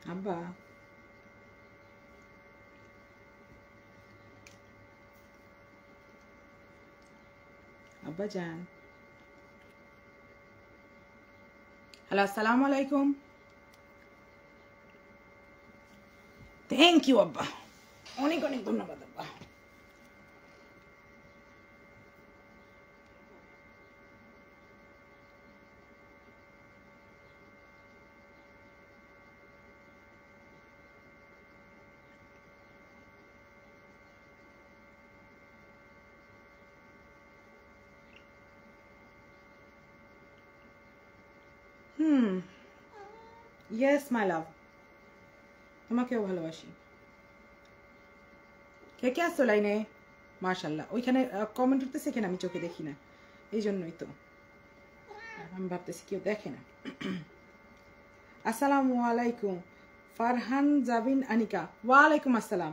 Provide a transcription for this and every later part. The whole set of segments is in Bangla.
আব্বা আব্বা যান হ্যালো আসসালামু আলাইকুম থ্যাংক ইউ আব্বা অনেক অনেক ধন্যবাদ আব্বা ইয়েস মাই লাভ তোমাকেও ভালোবাসি কে কে আসছো লাইনে মাশাল্লাহ ওইখানে কমেন্ট উঠতেছে এখানে আমি চোখে দেখি না এই জন্যই তো আমি ভাবতেছি কেউ দেখে না আসসালামু আলাইকুম ফারহান জাবিন আনিকা ওয়ালাইকুম আসসালাম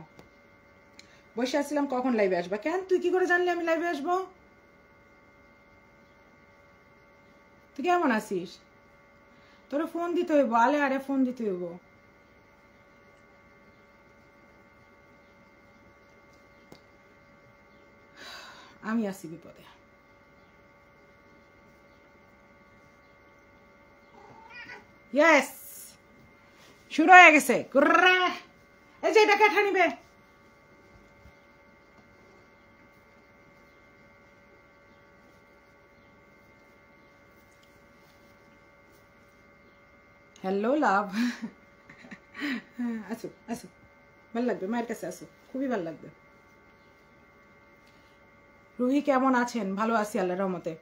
বসে আসছিলাম কখন লাইভে আসবা কেন তুই কি করে জানলি আমি লাইভে আসবো তুই কেমন আছিস তোরে ফোন দিতে হইব আলে আরে ফোন দিতে হইব আমি আছি বিপদে ইয়েস শুরু হয়ে গেছে এই যে এটা কেঠা নিবে হ্যালো লাভ আসো আসো ভালো লাগবে মায়ের কাছে আসো খুবই ভালো লাগবে রুহি কেমন আছেন ভালো আছি আল্লাহর রহমতে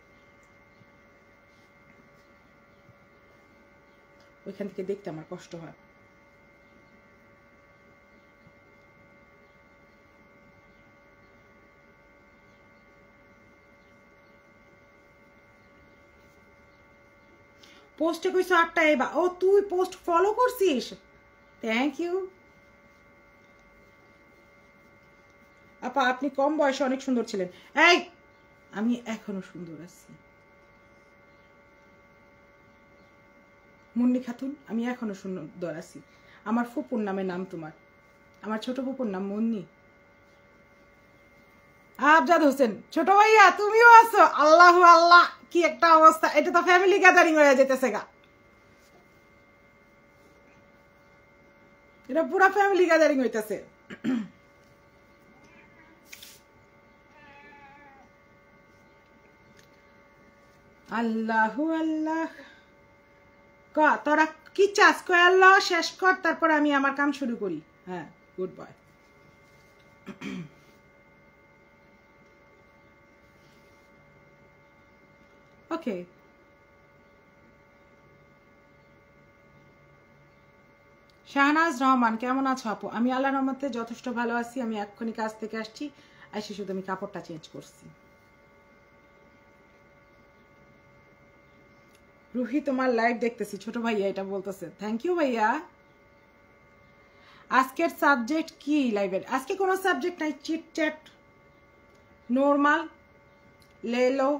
ওইখান থেকে দেখতে আমার কষ্ট হয় পোস্টে কইছো 8টা এবা ও তুই পোস্ট ফলো করছিস থ্যাংক ইউ আপা আপনি কম বয়সে অনেক সুন্দর ছিলেন এই আমি এখনো সুন্দর আছি মুন্নি খাতুন আমি এখনো সুন্দর আছি আমার ফুপুর নামে নাম তোমার আমার ছোট ফুপুর নাম মুন্নি আবজাদ হোসেন ছোট ভাইয়া তুমিও আছো আল্লাহ আল্লাহ কি একটা অবস্থা এটা তো ফ্যামিলি গ্যাদারিং হয়ে যেতেছে গা এটা পুরো ফ্যামিলি গ্যাদারিং হইতেছে আল্লাহ আল্লাহ ক তোরা কি চাস কয় আল্লাহ শেষ কর তারপর আমি আমার কাম শুরু করি হ্যাঁ গুড বয় ওকে শাহনাজ রহমান কেমন আছো আপু আমি আল্লাহর রহমতে যথেষ্ট ভালো আছি আমি এক্ষুনি কাজ থেকে আসছি এসে শুধু আমি কাপড়টা চেঞ্জ করছি রুহি তোমার লাইভ দেখতেছি ছোট ভাইয়া এটা বলতেছে থ্যাংক ইউ ভাইয়া আজকের সাবজেক্ট কি লাইভের আজকে কোনো সাবজেক্ট নাই চিট চ্যাট নর্মাল লেলো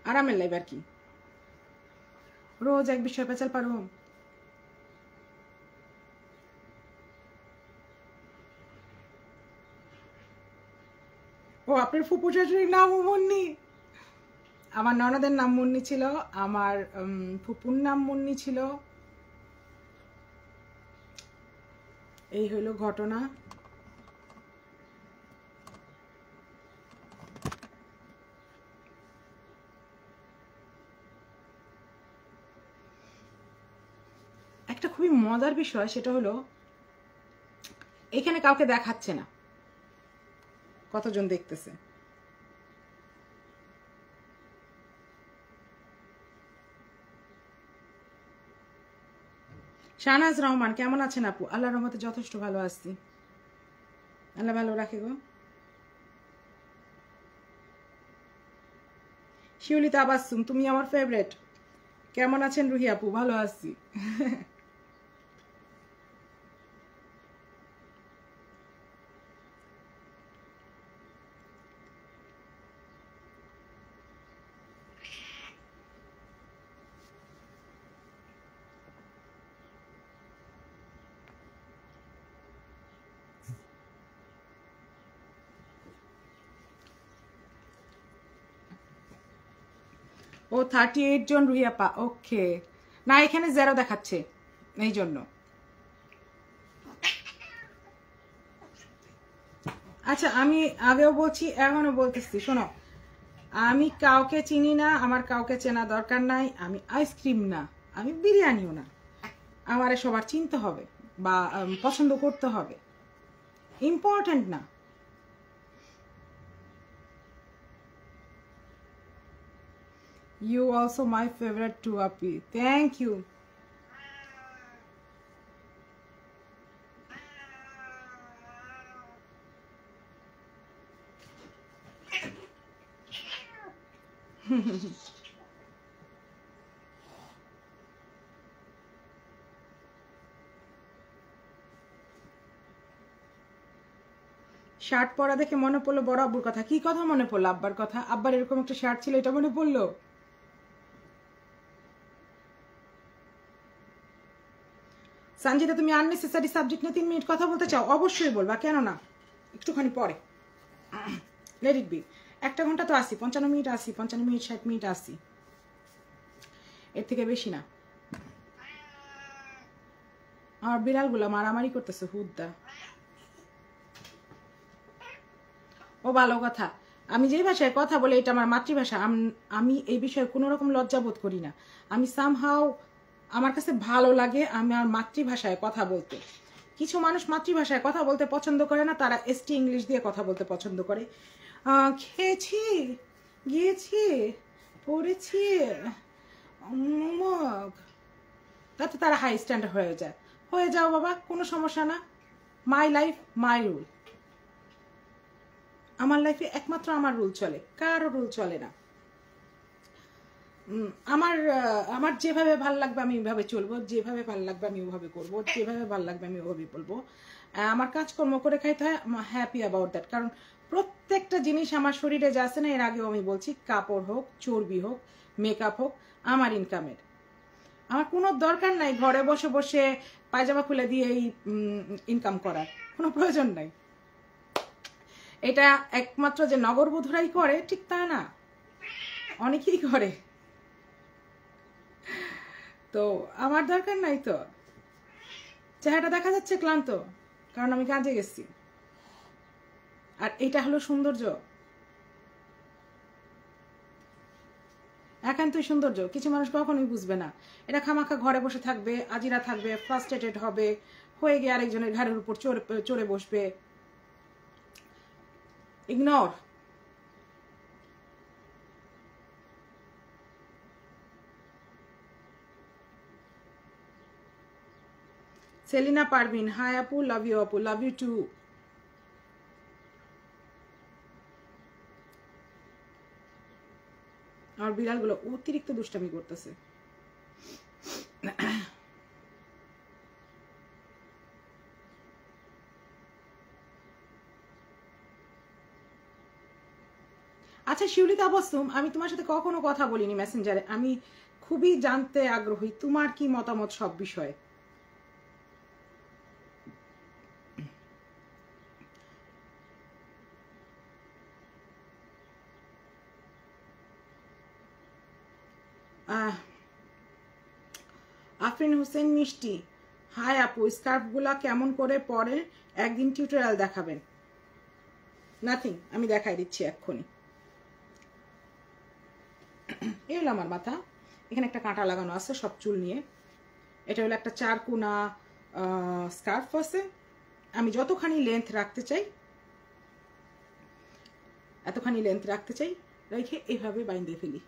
আরামের লাইভ আর কি রোজ এক বিষয় পেঁচাল পারুম ও আপনার ফুপু শাশুড়ির নাম মুন্নি আমার ননদের নাম মুন্নি ছিল আমার ফুপুর নাম মুন্নি ছিল এই হইল ঘটনা একটা খুবই মজার বিষয় সেটা হলো এখানে কাউকে দেখাচ্ছে না কতজন দেখতেছে শাহনাজ রহমান কেমন আছেন আপু আল্লাহর রহমতে যথেষ্ট ভালো আছি আল্লাহ ভালো রাখে গো শিউলি তাবাসসুম তুমি আমার ফেভারিট কেমন আছেন রুহি আপু ভালো আছি ও 38 জন রুহিয়াপা, ওকে। না এখানে 0 দেখাচ্ছে, এই জন্য। আচ্ছা আমি আগেও বলছি এখনো বলতেছি, শোনো, আমি কাউকে চিনি না, আমার কাউকে চেনা দরকার নাই। আমি আইসক্রিম না, আমি বিরিয়ানিও না। আমার সবার চিনতে হবে বা পছন্দ করতে হবে, ইম্পর্টেন্ট না। You also my favorite too, Api. Thank you. Shirt পরা দেখে মনে পড়লো বড় আব্বুর কথা। কি কথা মনে পড়লো? আব্বার কথা। আব্বার এরকম একটা শার্ট ছিল, এটা মনে পড়লো? সঞ্জিতা তুমি আননেসেসারি সাবজেক্ট নিয়ে 3 মিনিট কথা বলতে চাও? অবশ্যই বলবা, কেন না, একটুখানি পরে। Let it be. 1 ঘন্টা তো আসি, 55 মিনিট আসি, 55 মিনিট 60 মিনিট আসি, এর থেকে বেশি না। আমার বিড়ালগুলো মারামারি করতেছে হুদ্দা। ও ভালো কথা। আমি যে ভাষায় কথা বলি এটা আমার মাতৃভাষা, আমি এই বিষয়ে কোনো রকম লজ্জাবোধ করি না। আমি সামহাও আমার কাছে ভালো লাগে আমার মাতৃভাষায় কথা বলতে। কিছু মানুষ মাতৃভাষায় কথা বলতে পছন্দ করে না, তারা এসটি ইংলিশ দিয়ে কথা বলতে পছন্দ করে। খেয়েছি, গিয়েছি, পড়েছি, তাতে তারা হাই স্ট্যান্ডার্ড হয়ে যাও বাবা, কোনো সমস্যা না। My life my rule. আমার লাইফে একমাত্র আমার রুল চলে, কারো রুল চলে না। আমার যেভাবে ভাল লাগবে আমি ওইভাবে চলবো, যেভাবে ভাল লাগবে আমি ওভাবে করবো, যেভাবে ভাল লাগবে আমি ওভাবে বলবো। আমার কাজকর্ম করে খাইতে হয়, হ্যাপি অ্যাবাউট দ্যাট। কারণ প্রত্যেকটা জিনিস আমার শরীরে যা আছে না, এর আগেও আমি বলছি, কাপড় হোক, চর্বি হোক, মেকআপ হোক, আমার ইনকামের। আমার কোনো দরকার নাই ঘরে বসে বসে পায়জামা খুলে দিয়ে ইনকাম করার, কোনো প্রয়োজন নাই। এটা একমাত্র যে নগরবধূরাই করে ঠিক তা না, অনেকেই করে। তো আমার দরকার নাই তো। চেহারাটা দেখা যাচ্ছে ক্লান্ত, কারণ আমি কাজে গেছি। আর এটা হলো সৌন্দর্য, একান্তই সৌন্দর্য। কিছু মানুষ কখনোই বুঝবে না। এটা খামাখা ঘরে বসে থাকবে, আজিরা থাকবে, ফ্রাস্ট্রেটেড হবে, হয়ে গিয়ে আরেকজনের ঘাড়ের উপর চড়ে বসবে। ইগনোর। সেলিনা পারভিন, হাই আপু, লাভ ইউ আপু, লাভ ইউ টু। আমার বিড়ালগুলো অতিরিক্ত দুষ্টামি করতেছে। আচ্ছা শিউলি তাবস্সুম, আমি তোমার সাথে কখনো কথা বলিনি মেসেঞ্জারে। আমি খুবই জানতে আগ্রহী তোমার কি মতামত সব বিষয়ে। আফরিন হোসেন মিষ্টি, হাই আপু, স্কার্ফগুলা কেমন করে পরে একদিন টিউটোরিয়াল দেখাবেন। নাথিং, আমি দেখাই দিচ্ছি এক্ষুনি। এই হলো আমার মাথা, এখানে একটা কাঁটা লাগানো আছে সব চুল নিয়ে। এটা হলো একটা 4 কোনা স্কার্ফ আছে। আমি যতখানি লেন্থ রাখতে চাই, এতখানি লেন্থ রাখতে চাই, রেখে এইভাবে বাইন্ধে ফেলি।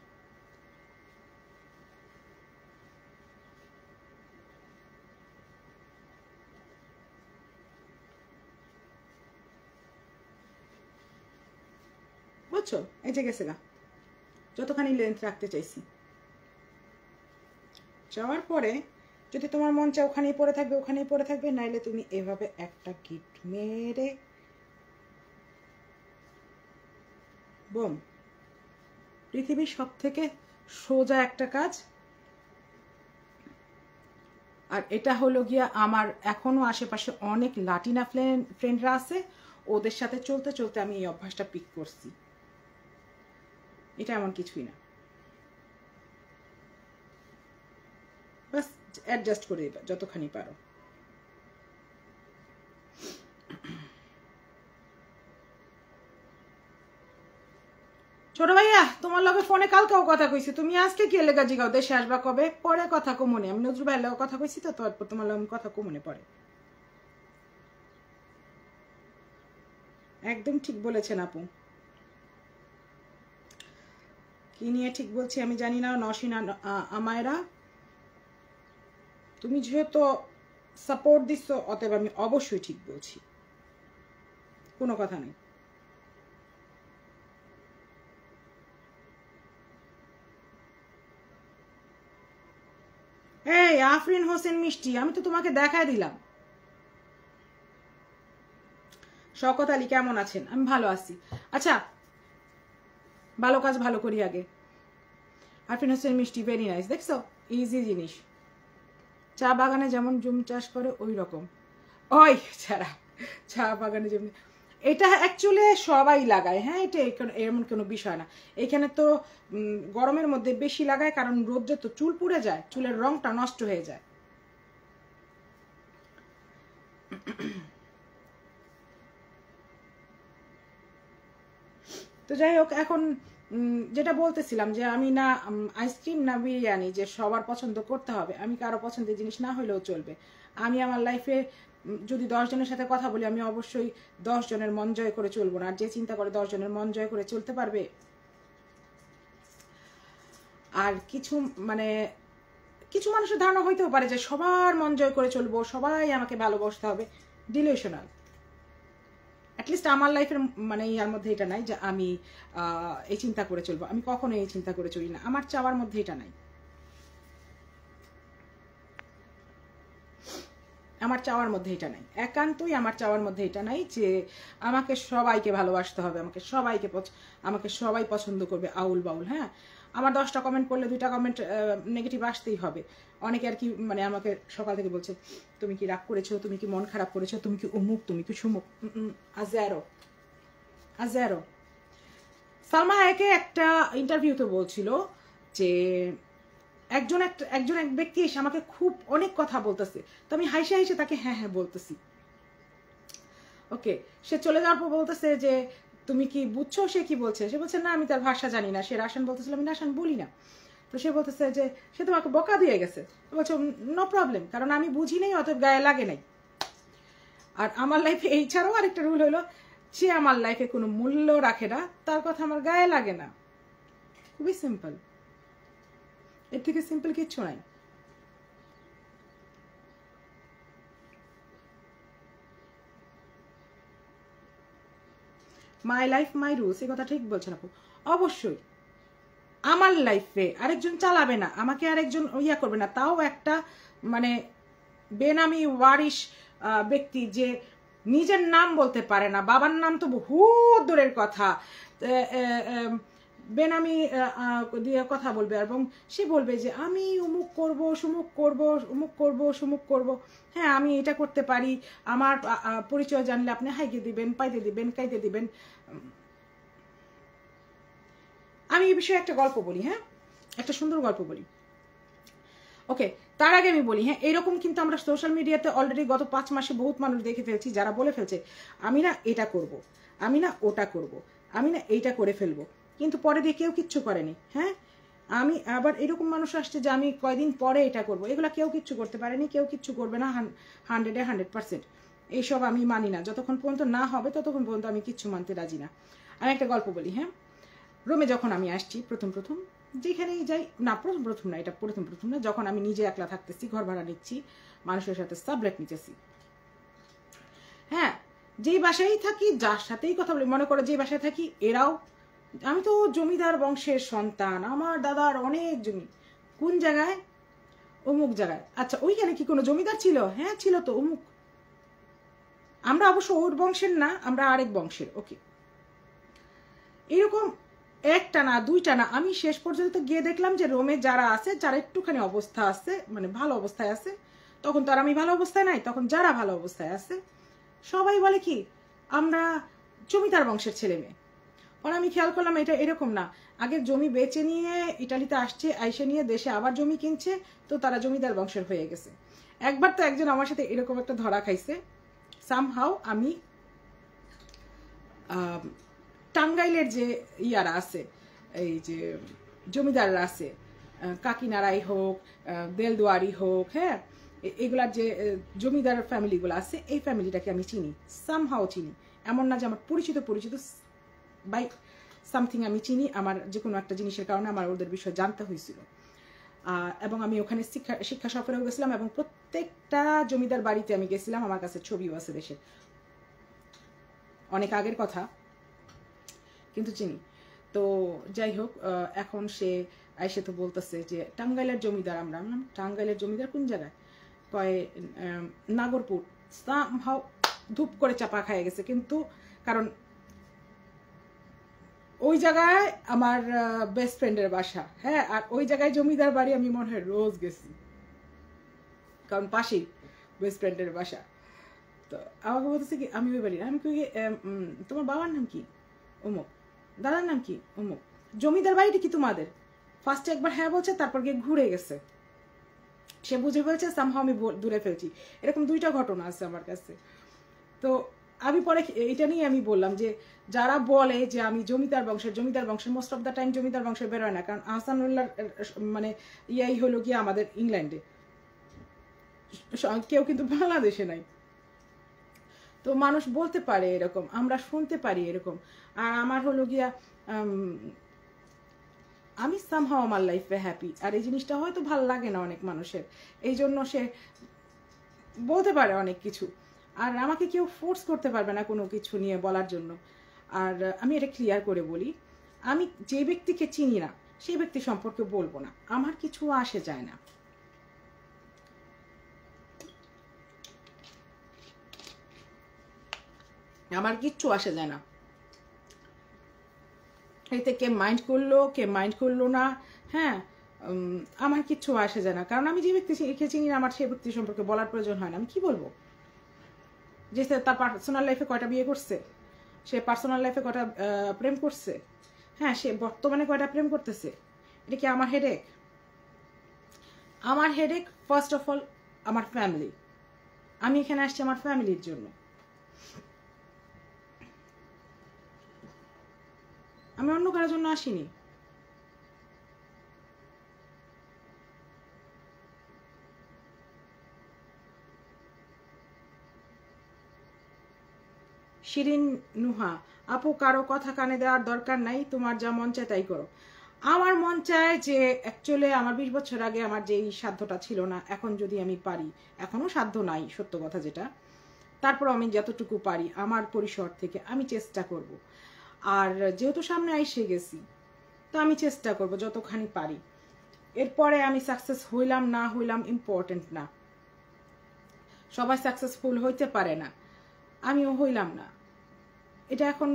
বুঝছো? এই যে গেছে গা, যতখানি লেন্থ রাখতে চাইছি। যাওয়ার পরে যদি তোমার মন চায় ওখানেই পরে থাকবে, ওখানেই পরে থাকবে, নাইলে তুমি এভাবে একটা গিট মেরে বোম। পৃথিবীর সব থেকে সোজা একটা কাজ। আর এটা হলো গিয়া আমার এখনো আশেপাশে অনেক লাটিনা ফ্রেন্ডরা আছে, ওদের সাথে চলতে চলতে আমি এই অভ্যাসটা পিক করছি। এটা এমন কিছুই না। বাস অ্যাডজাস্ট করে দিবা যতখানি পারো। ছোট ভাইয়া তোমার লগে ফোনে কালকেও কথা কইছি, তুমি আজকে কি লেগা জিগাও দেশে আসবা কবে? পরে কথা কমনে, আমি নজরুল ভাইয়ের লগে কথা কইছি তো, তারপর তোমার লগে কথা কমনে পড়ে। একদম ঠিক বলেছেন আপু। কি নিয়ে ঠিক বলছি আমি জানি না। নসিনা আমায়রা, তুমি যেহেতু সাপোর্ট দিচ্ছ অতএব আমি অবশ্যই ঠিক বলছি, কোনো কথা নেই। এই আফরিন হোসেন মিষ্টি, আমি তো তোমাকে দেখায় দিলাম। শওকত আলী কেমন আছেন? আমি ভালো আছি। আচ্ছা, ভালো কাজ ভালো করি আগে। আফরিন হোসেন মিষ্টি ভেরি নাইস। দেখছো ইজি জিনিস, চা বাগানে যেমন জুম চাষ করে ওই রকম। ওই ছাড়া চা বাগানে যেমন, এটা অ্যাকচুয়ালি সবাই লাগায়। হ্যাঁ, এটা এমন কোনো বিষয় না। এখানে তো গরমের মধ্যে বেশি লাগায়, কারণ রোদ্রে তো চুল পুড়ে যায়, চুলের রংটা নষ্ট হয়ে যায়। তো যাই হোক, এখন যেটা বলতেছিলাম যে আমি না আইসক্রিম না বিরিয়ানি যে সবার পছন্দ করতে হবে, আমি কারো পছন্দের জিনিস না হলেও চলবে। আমি আমার লাইফে যদি 10 জনের সাথে কথা বলি, আমি অবশ্যই 10 জনের মন জয় করে চলবো না। আর যে চিন্তা করে 10 জনের মন জয় করে চলতে পারবে, আর কিছু কিছু মানুষের ধারণা হইতেও পারে যে সবার মন জয় করে চলবো, সবাই আমাকে ভালোবাসতে হবে, ডিলিউশনাল। অ্যাটলিস্ট আমার লাইফের ইয়ার মধ্যে এটা নাই যে আমি এই চিন্তা করে চলবো। আমি কখনো এই চিন্তা করে চলি না, আমার চাওয়ার মধ্যে এটা নাই। আমার চাওয়ার মধ্যে এটা নাই, একান্তই আমার চাওয়ার মধ্যে এটা নাই যে আমাকে সবাইকে ভালোবাসতে হবে, আমাকে সবাই পছন্দ করবে আউল বাউল। হ্যাঁ, আমার 10টা কমেন্ট করলে 2টা কমেন্ট নেগেটিভ আসতেই হবে। অনেকে আর কি আমাকে সকাল থেকে বলছে তুমি কি রাগ করেছো, তুমি কি মন খারাপ করেছো, তুমি কি অমুক, তুমি কি সুমুক। আজেরো সালমা হায়াকে একটা ইন্টারভিউতে বলছিল যে একজন এক ব্যক্তি এসে আমাকে খুব অনেক কথা বলতেছে, তো আমি হাসে হাসে তাকে হ্যাঁ হ্যাঁ বলতেছি। ওকে, সে চলে যাওয়ার পর বলতেছে যে তুমি কি বুঝছো সে কি বলছে? সে বলছে না আমি তার ভাষা জানি না, সে রাশিয়ান বলতেছিল, আমি রাশিয়ান বলি না। তো সে বলতেছে যে সে তোমাকে বকা দিয়ে গেছে। বলছে নো প্রবলেম, কারণ আমি বুঝি নাই অতএব গায়ে লাগে নাই। আর আমার লাইফে এই ছাড়াও আরেকটা রুল হলো, সে আমার লাইফে কোনো মূল্য রাখে না, তার কথা আমার গায়ে লাগে না। খুবই সিম্পল, এর থেকে সিম্পল কিচ্ছু নাই। মাই লাইফ মাই রুলস, এই কথা ঠিক বলছেন আপু। অবশ্যই আমার লাইফে আরেকজন চালাবে না, আমাকে আরেকজন ইয়া করবে না, তাও একটা বেনামি ওয়ারিশ ব্যক্তি যে নিজের নাম বলতে পারে না, বাবার নাম তো বহু দূরের কথা, বেনামি দিয়ে কথা বলবে এবং সে বলবে যে আমি অমুক করব, সুমুক করব, অমুক করব, সুমুক করব। হ্যাঁ, আমি এটা করতে পারি, আমার পরিচয় জানলে আপনি হাইকে দিবেন, পাইতে দিবেন, কাইতে দিবেন। আমি এই বিষয়ে একটা গল্প বলি। হ্যাঁ, একটা সুন্দর গল্প বলি। ওকে, তার আগে আমি বলি, হ্যাঁ, এরকম কিন্তু আমরা সোশ্যাল মিডিয়াতে অলরেডি গত 5 মাসে বহুত মানুষ দেখে ফেলছি যারা বলে ফেলছে আমি না এটা করব, আমি না ওটা করব, আমি না এইটা করে ফেলবো, কিন্তু পরে দিয়ে কেউ কিচ্ছু করেনি। হ্যাঁ, আমি আবার এরকম মানুষ আসছে যে আমি কয়দিন পরে এটা করব, এগুলা কেউ কিচ্ছু করতে পারেনি, কেউ কিচ্ছু করবে না 100% এইসব আমি মানি না। যতক্ষণ পর্যন্ত না হবে ততক্ষণ পর্যন্ত আমি কিচ্ছু মানতে রাজি না। আমি একটা গল্প বলি। হ্যাঁ, রোমে যখন আমি আসছি প্রথম যেখানেই যাই, না প্রথম না, এটা প্রথম না, যখন আমি নিজে একলা থাকতেছি, ঘর ভাড়া নিচ্ছি, মানুষের সাথে সাবলেট নিতেছি। হ্যাঁ, যেই বাসায় থাকি, যার সাথেই কথা বলি, মনে করে যে বাসায় থাকি এরাও, আমি তো জমিদার বংশের সন্তান, আমার দাদার অনেক জমি। কোন জায়গায়? অমুক জায়গায়। আচ্ছা, ওইখানে কি কোনো জমিদার ছিল? হ্যাঁ ছিল তো, অমুক। আমরা অবশ্য ওর বংশের না, আমরা আরেক বংশের। ওকে, এরকম একটা না, দুইটা না, আমি শেষ পর্যন্ত গিয়ে দেখলাম যে রোমে যারা আছে, যারা একটুখানি অবস্থা আছে, ভালো অবস্থায় আছে, তখন তো আর আমি ভালো অবস্থায় নাই, তখন যারা ভালো অবস্থায় আছে সবাই বলে কি আমরা জমিদার বংশের ছেলে মেয়ে। পরে আমি খেয়াল করলাম এটা এরকম না, আগে জমি বেচে নিয়ে ইটালিতে আসছে, আইসে নিয়ে দেশে আবার জমি কিনছে, তো তারা জমিদার বংশের হয়ে গেছে। একবার তো একজন আমার সাথে এরকম একটা ধরা খাইছে। সামহাও আমি টাঙ্গাইলের যে ইয়ারা আছে, এই যে জমিদাররা আছে, কাকিনারাই হোক, দেলদুয়ারি হোক, হ্যাঁ, এগুলার যে জমিদার ফ্যামিলিগুলো আছে, এই ফ্যামিলিটাকে আমি চিনি, সামহাও চিনি। এমন না যে আমার পরিচিত বাই সামথিং আমি চিনি, আমার যে কোনো একটা জিনিসের কারণে আমার ওদের বিষয়ে জানতে হয়েছিল। এবং আমি ওখানে শিক্ষা সফরেও গেছিলাম, এবং প্রত্যেকটা জমিদার বাড়িতে আমি গেছিলাম, আমার কাছে ছবিও আছে দেশের, অনেক আগের কথা, কিন্তু চিনি। তো যাই হোক, এখন সে তো বলতেছে যে টাঙ্গাইলের জমিদার। আমরা টাঙ্গাইলের জমিদার কোন জায়গায়? কয় নাগরপুর। ধূপ করে চাপা খাইয়ে গেছে, কিন্তু কারণ ওই জায়গায় আমার বেস্ট ফ্রেন্ডের বাসা, হ্যাঁ, আর ওই জায়গায় জমিদার বাড়ি আমি মনে হয় রোজ গেছি, কারণ পাশেই বেস্ট ফ্রেন্ডের বাসা। তো আমাকে বলতেছে কি আমি ওই বাড়ি, আমি কই তোমার বাবার নাম কি? অমুক। দাদার নাম কি? অমুক। জমিদার বাড়িটা কি তোমাদের? ফার্স্টে একবার হ্যাঁ বলছে, তারপর গিয়ে ঘুরে গেছে, সে বুঝে ফেলছে সামহাও আমি দূরে ফেলছি। এরকম 2টা ঘটনা আছে আমার কাছে। তো আমি পরে এটা নিয়ে আমি বললাম যে যারা বলে যে আমি জমিদার বংশের মোস্ট অফ দ্য টাইম জমিদার বংশের বেরোয় না, কারণ আহসানুল্লাহ মানে ইয়াই হলো গিয়ে আমাদের ইংল্যান্ডে, কেউ কিন্তু বাংলাদেশে নাই। তো মানুষ বলতে পারে এরকম, আমরা শুনতে পারি এরকম। আর আমার হলো গিয়া আমি সামহাও আমার লাইফে হ্যাপি, আর এই জিনিসটা হয়তো ভালো লাগে না অনেক মানুষের, এই জন্য সে বলতে পারে অনেক কিছু, আর আমাকে কেউ ফোর্স করতে পারবে না কোনো কিছু নিয়ে বলার জন্য। আর আমি এটা ক্লিয়ার করে বলি, আমি যে ব্যক্তিকে চিনি না সেই ব্যক্তি সম্পর্কে বলবো না, আমার কিছু আসে যায় না। আমার কিচ্ছু আসে যায় না এতে কে মাইন্ড করলো না, হ্যাঁ, আমার কিচ্ছু আসে যায় না, কারণ আমি যে ব্যক্তিকে চিনি না আমার সেই ব্যক্তি সম্পর্কে বলার প্রয়োজন হয় না। আমি কি বলবো যে তার পার্সোনাল লাইফে কয়টা বিয়ে করছে, সে পার্সোনাল লাইফে কয়টা প্রেম করছে, হ্যাঁ, সে বর্তমানে কয়টা প্রেম করতেছে, এটা কি আমার হেডেক? আমার হেডেক ফার্স্ট অফ অল আমার ফ্যামিলি। আমি এখানে আসছি আমার ফ্যামিলির জন্য, আমি অন্য কারোর জন্য আসিনি। শিরিন নুহা আপু, কারো কথা কানে দেওয়ার দরকার নাই, তোমার যা মন চায় তাই করো। আমার মন চায় যে অ্যাকচুয়ালি আমার 20 বছর আগে আমার যেই সাধ্যটা ছিল না, এখন যদি আমি পারি, এখনো সাধ্য নাই সত্য কথা যেটা, তারপর আমি যতটুকু পারি আমার পরিসর থেকে আমি চেষ্টা করব। আর যেহেতু সামনে আইসে গেছি, তো আমি চেষ্টা করব যতখানি পারি। এরপরে আমি সাকসেস হইলাম না হইলাম ইম্পর্টেন্ট না, সবাই সাকসেসফুল হইতে পারে না, আমিও হইলাম না, এটা এখন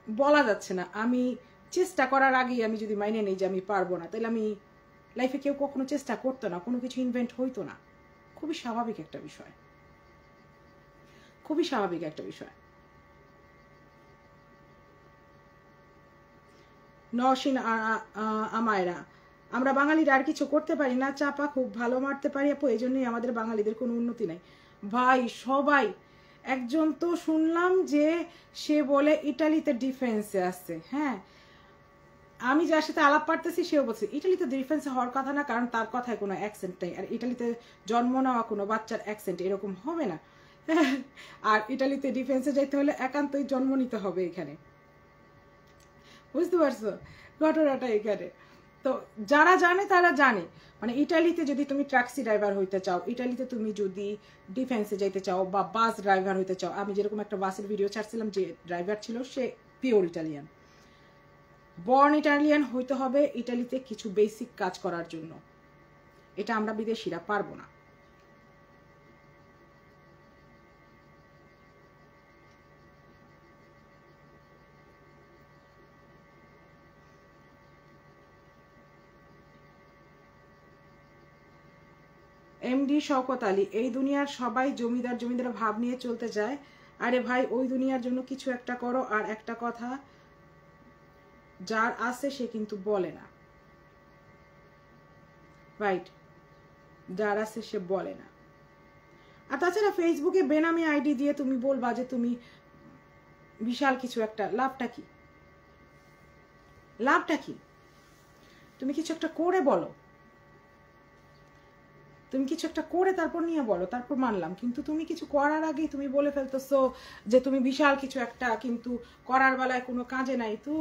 বলা যাচ্ছে না। আমি চেষ্টা করার আগেই আমি যদি মাইনে নেই যে আমি পারবো না, তাহলে আমি লাইফে কেউ কখনো চেষ্টা করতো না, কোনো কিছু ইনভেন্ট হইতো না। খুবই স্বাভাবিক একটা বিষয়, খুবই স্বাভাবিক একটা বিষয়। নওশিন আমায়রা, আমরা বাঙালিরা আর কিছু করতে পারি না, চাপা খুব ভালো মারতে পারি আপু, এই জন্যই আমাদের বাঙালিদের কোনো উন্নতি নাই। ভাই সবাই, একজন তো শুনলাম যে সে বলে ইটালিতে ডিফেন্সে আছে, হ্যাঁ, আমি যার সাথে আলাপ পারতেছি সেও বলছে ইটালিতে ডিফেন্সে হওয়ার কথা না, কারণ তার কথায় কোনো অ্যাকসেন্ট নেই, আর ইটালিতে জন্ম নেওয়া কোনো বাচ্চার অ্যাকসেন্ট এরকম হবে না। আর ইটালিতে ডিফেন্সে যাইতে হলে একান্তই জন্ম নিতে হবে এখানে, বুঝতে পারছো ঘটনাটা এখানে। তো যারা জানে তারা জানে, মানে ইটালিতে যদি তুমি ট্যাক্সি ড্রাইভার হইতে চাও, ইটালিতে তুমি যদি ডিফেন্সে যাইতে চাও, বা বাস ড্রাইভার হইতে চাও, আমি যেরকম একটা বাসের ভিডিও ছাড়ছিলাম, যে ড্রাইভার ছিল সে পিওর ইটালিয়ান, বর্ন ইটালিয়ান হইতে হবে ইটালিতে কিছু বেসিক কাজ করার জন্য, এটা আমরা বিদেশিরা পারবো না। এমডি শওকত আলী, এই দুনিয়ার সবাই জমিদার ভাব নিয়ে চলতে চায়, আরে ভাই ওই দুনিয়ার জন্য কিছু একটা করো। আর একটা কথা যার আছে সে কিন্তু বলে না, রাইট? যার আছে সে বলে না। আর তাছাড়া ফেসবুকে বেনামি আইডি দিয়ে তুমি বলবা যে তুমি বিশাল কিছু একটা, লাভটা কি? লাভটা কি? তুমি কিছু একটা করে বলো, তুমি কিছু একটা করে তারপর নিয়ে বলো, তারপর মানলাম। কিন্তু তুমি কিছু করার আগেই তুমি বলে ফেলতেছো যে তুমি বিশাল কিছু একটা, কিন্তু করার বেলায় কোনো কাজে নাই, তো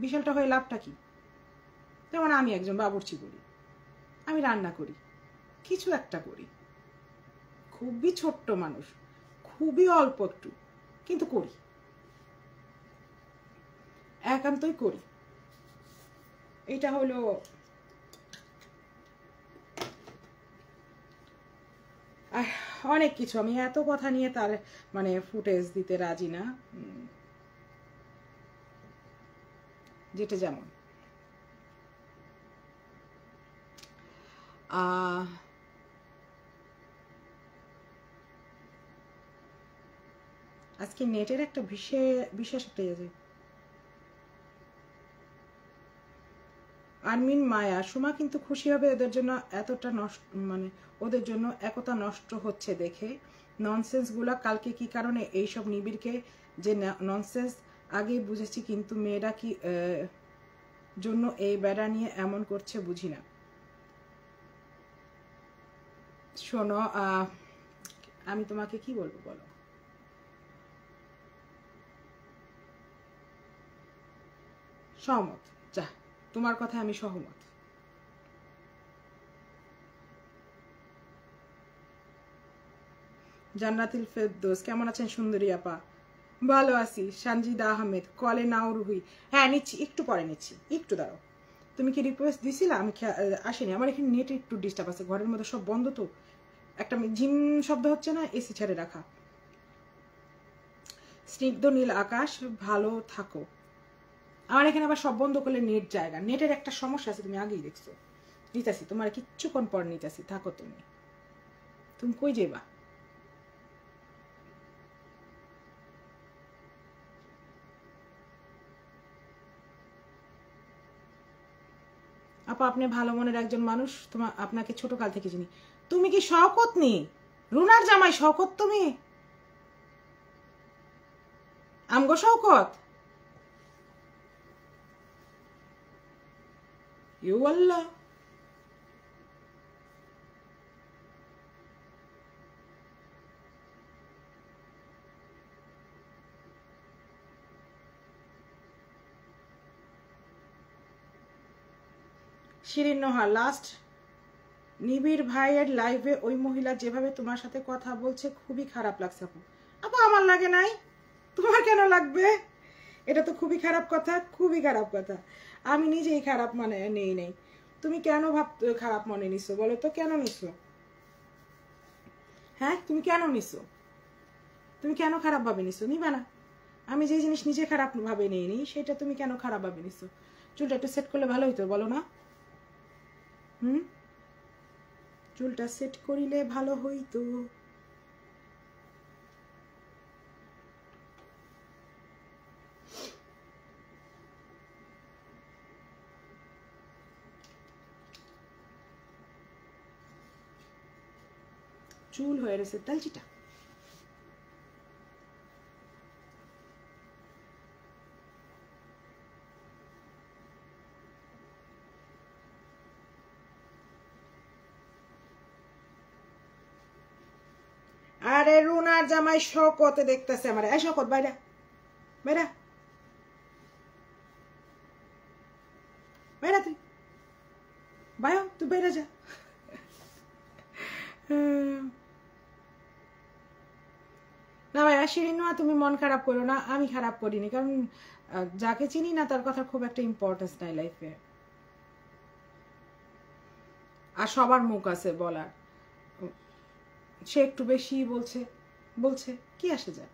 বিশালটা হয়ে লাভটা কি? যেমন আমি একজন বাবুর্চি করি, আমি রান্না করি, কিছু একটা করি, খুবই ছোট্ট মানুষ, খুবই অল্প একটু, কিন্তু করি, একান্তই করি। এটা হলো অনেক কিছু। আমি এত কথা নিয়ে তার মানে ফুটেজ দিতে রাজি না, যেটা যেমন আজকে নেটের একটা বিশেষ একটা ইয়ে। আরমিন মায়া সুমা কিন্তু খুশি হবে ওদের জন্য এতটা নষ্ট, মানে ওদের জন্য একতা নষ্ট হচ্ছে দেখে। ননসেন্স গুলা কালকে কি কারণে এইসব নিবিড়কে যে ননসেন্স আগেই বুঝেছি, কিন্তু মেয়েরা কি জন্য এই বেড়া নিয়ে এমন করছে বুঝি না। শোনো, আমি তোমাকে কি বলবো বলো? সহমত, যা, তোমার কথা আমি সহমত। জান্নাতুল ফেরদৌস কেমন আছেন সুন্দরী আপা? ভালো আছি। সানজিদা আহমেদ কলে নাও রুহি, হ্যাঁ নিচ্ছি, একটু পরে নিচ্ছি, একটু দাঁড়াও। তুমি কি রিকোয়েস্ট দিছিলা? আমি আসিনি, আমার এখানে নেট একটু ডিস্টার্ব আছে, ঘরের মধ্যে সব বন্ধ তো, একটা ঝিম শব্দ হচ্ছে না, এসি ছেড়ে রাখা। স্নিগ্ধ নীল আকাশ, ভালো থাকো। আমার এখানে আবার সব বন্ধ করলে নেট জায়গা, নেটের একটা সমস্যা আছে, তুমি আগেই দেখছো। নিতাছি, তোমার কিচ্ছুক্ষণ পর নিতাছি, থাকো তুমি। তুমি কই যাইবা? আপা আপনি ভালো মনের একজন মানুষ, তোমার আপনাকে ছোট কাল থেকে চিনি। তুমি কি শওকত নি? রুনার জামাই শওকত তুমি? আমগো Shawkat? You Allah. Shirin Noha last নিবিড় ভাইয়ের লাইভে ওই মহিলা যেভাবে তোমার সাথে কথা বলছে খুবই খারাপ লাগছে আপু। আপু আমার লাগে নাই, তোমার কেন লাগবে? এটা তো খুবই খারাপ কথা, খুবই খারাপ কথা। আমি নিজেই খারাপ মানে নেই। তুমি কেন খারাপ মনে নিছো বলো তো? কেন নিছো? হ্যাঁ তুমি কেন নিছো? তুমি কেন খারাপ ভাবে নিছো? নিবা না। আমি যে জিনিস নিজে খারাপ ভাবে নিই সেটা তুমি কেন খারাপ ভাবে নিছো? চুলটা একটু সেট করলে ভালো হইতো বলো না? চুলটা সেট করিলে ভালো হইতো। চুল হয়ে গেছে তালচিটা। আরে রুনার জামাই শওকতে দেখতেছে আমার। এই শওকত বাইরা, বাইরা, বাইরা, তুই বাইরে, তুই বাইরে যা। না ভাইয়া শিরিন নোয়া তুমি মন খারাপ করো না, আমি খারাপ করিনি, কারণ যাকে চিনি না তার কথা খুব একটা ইম্পর্টেন্স নাই লাইফে। আর সবার মুখ আছে বলার, সে একটু বেশি বলছে, বলছে কি আসে যায়।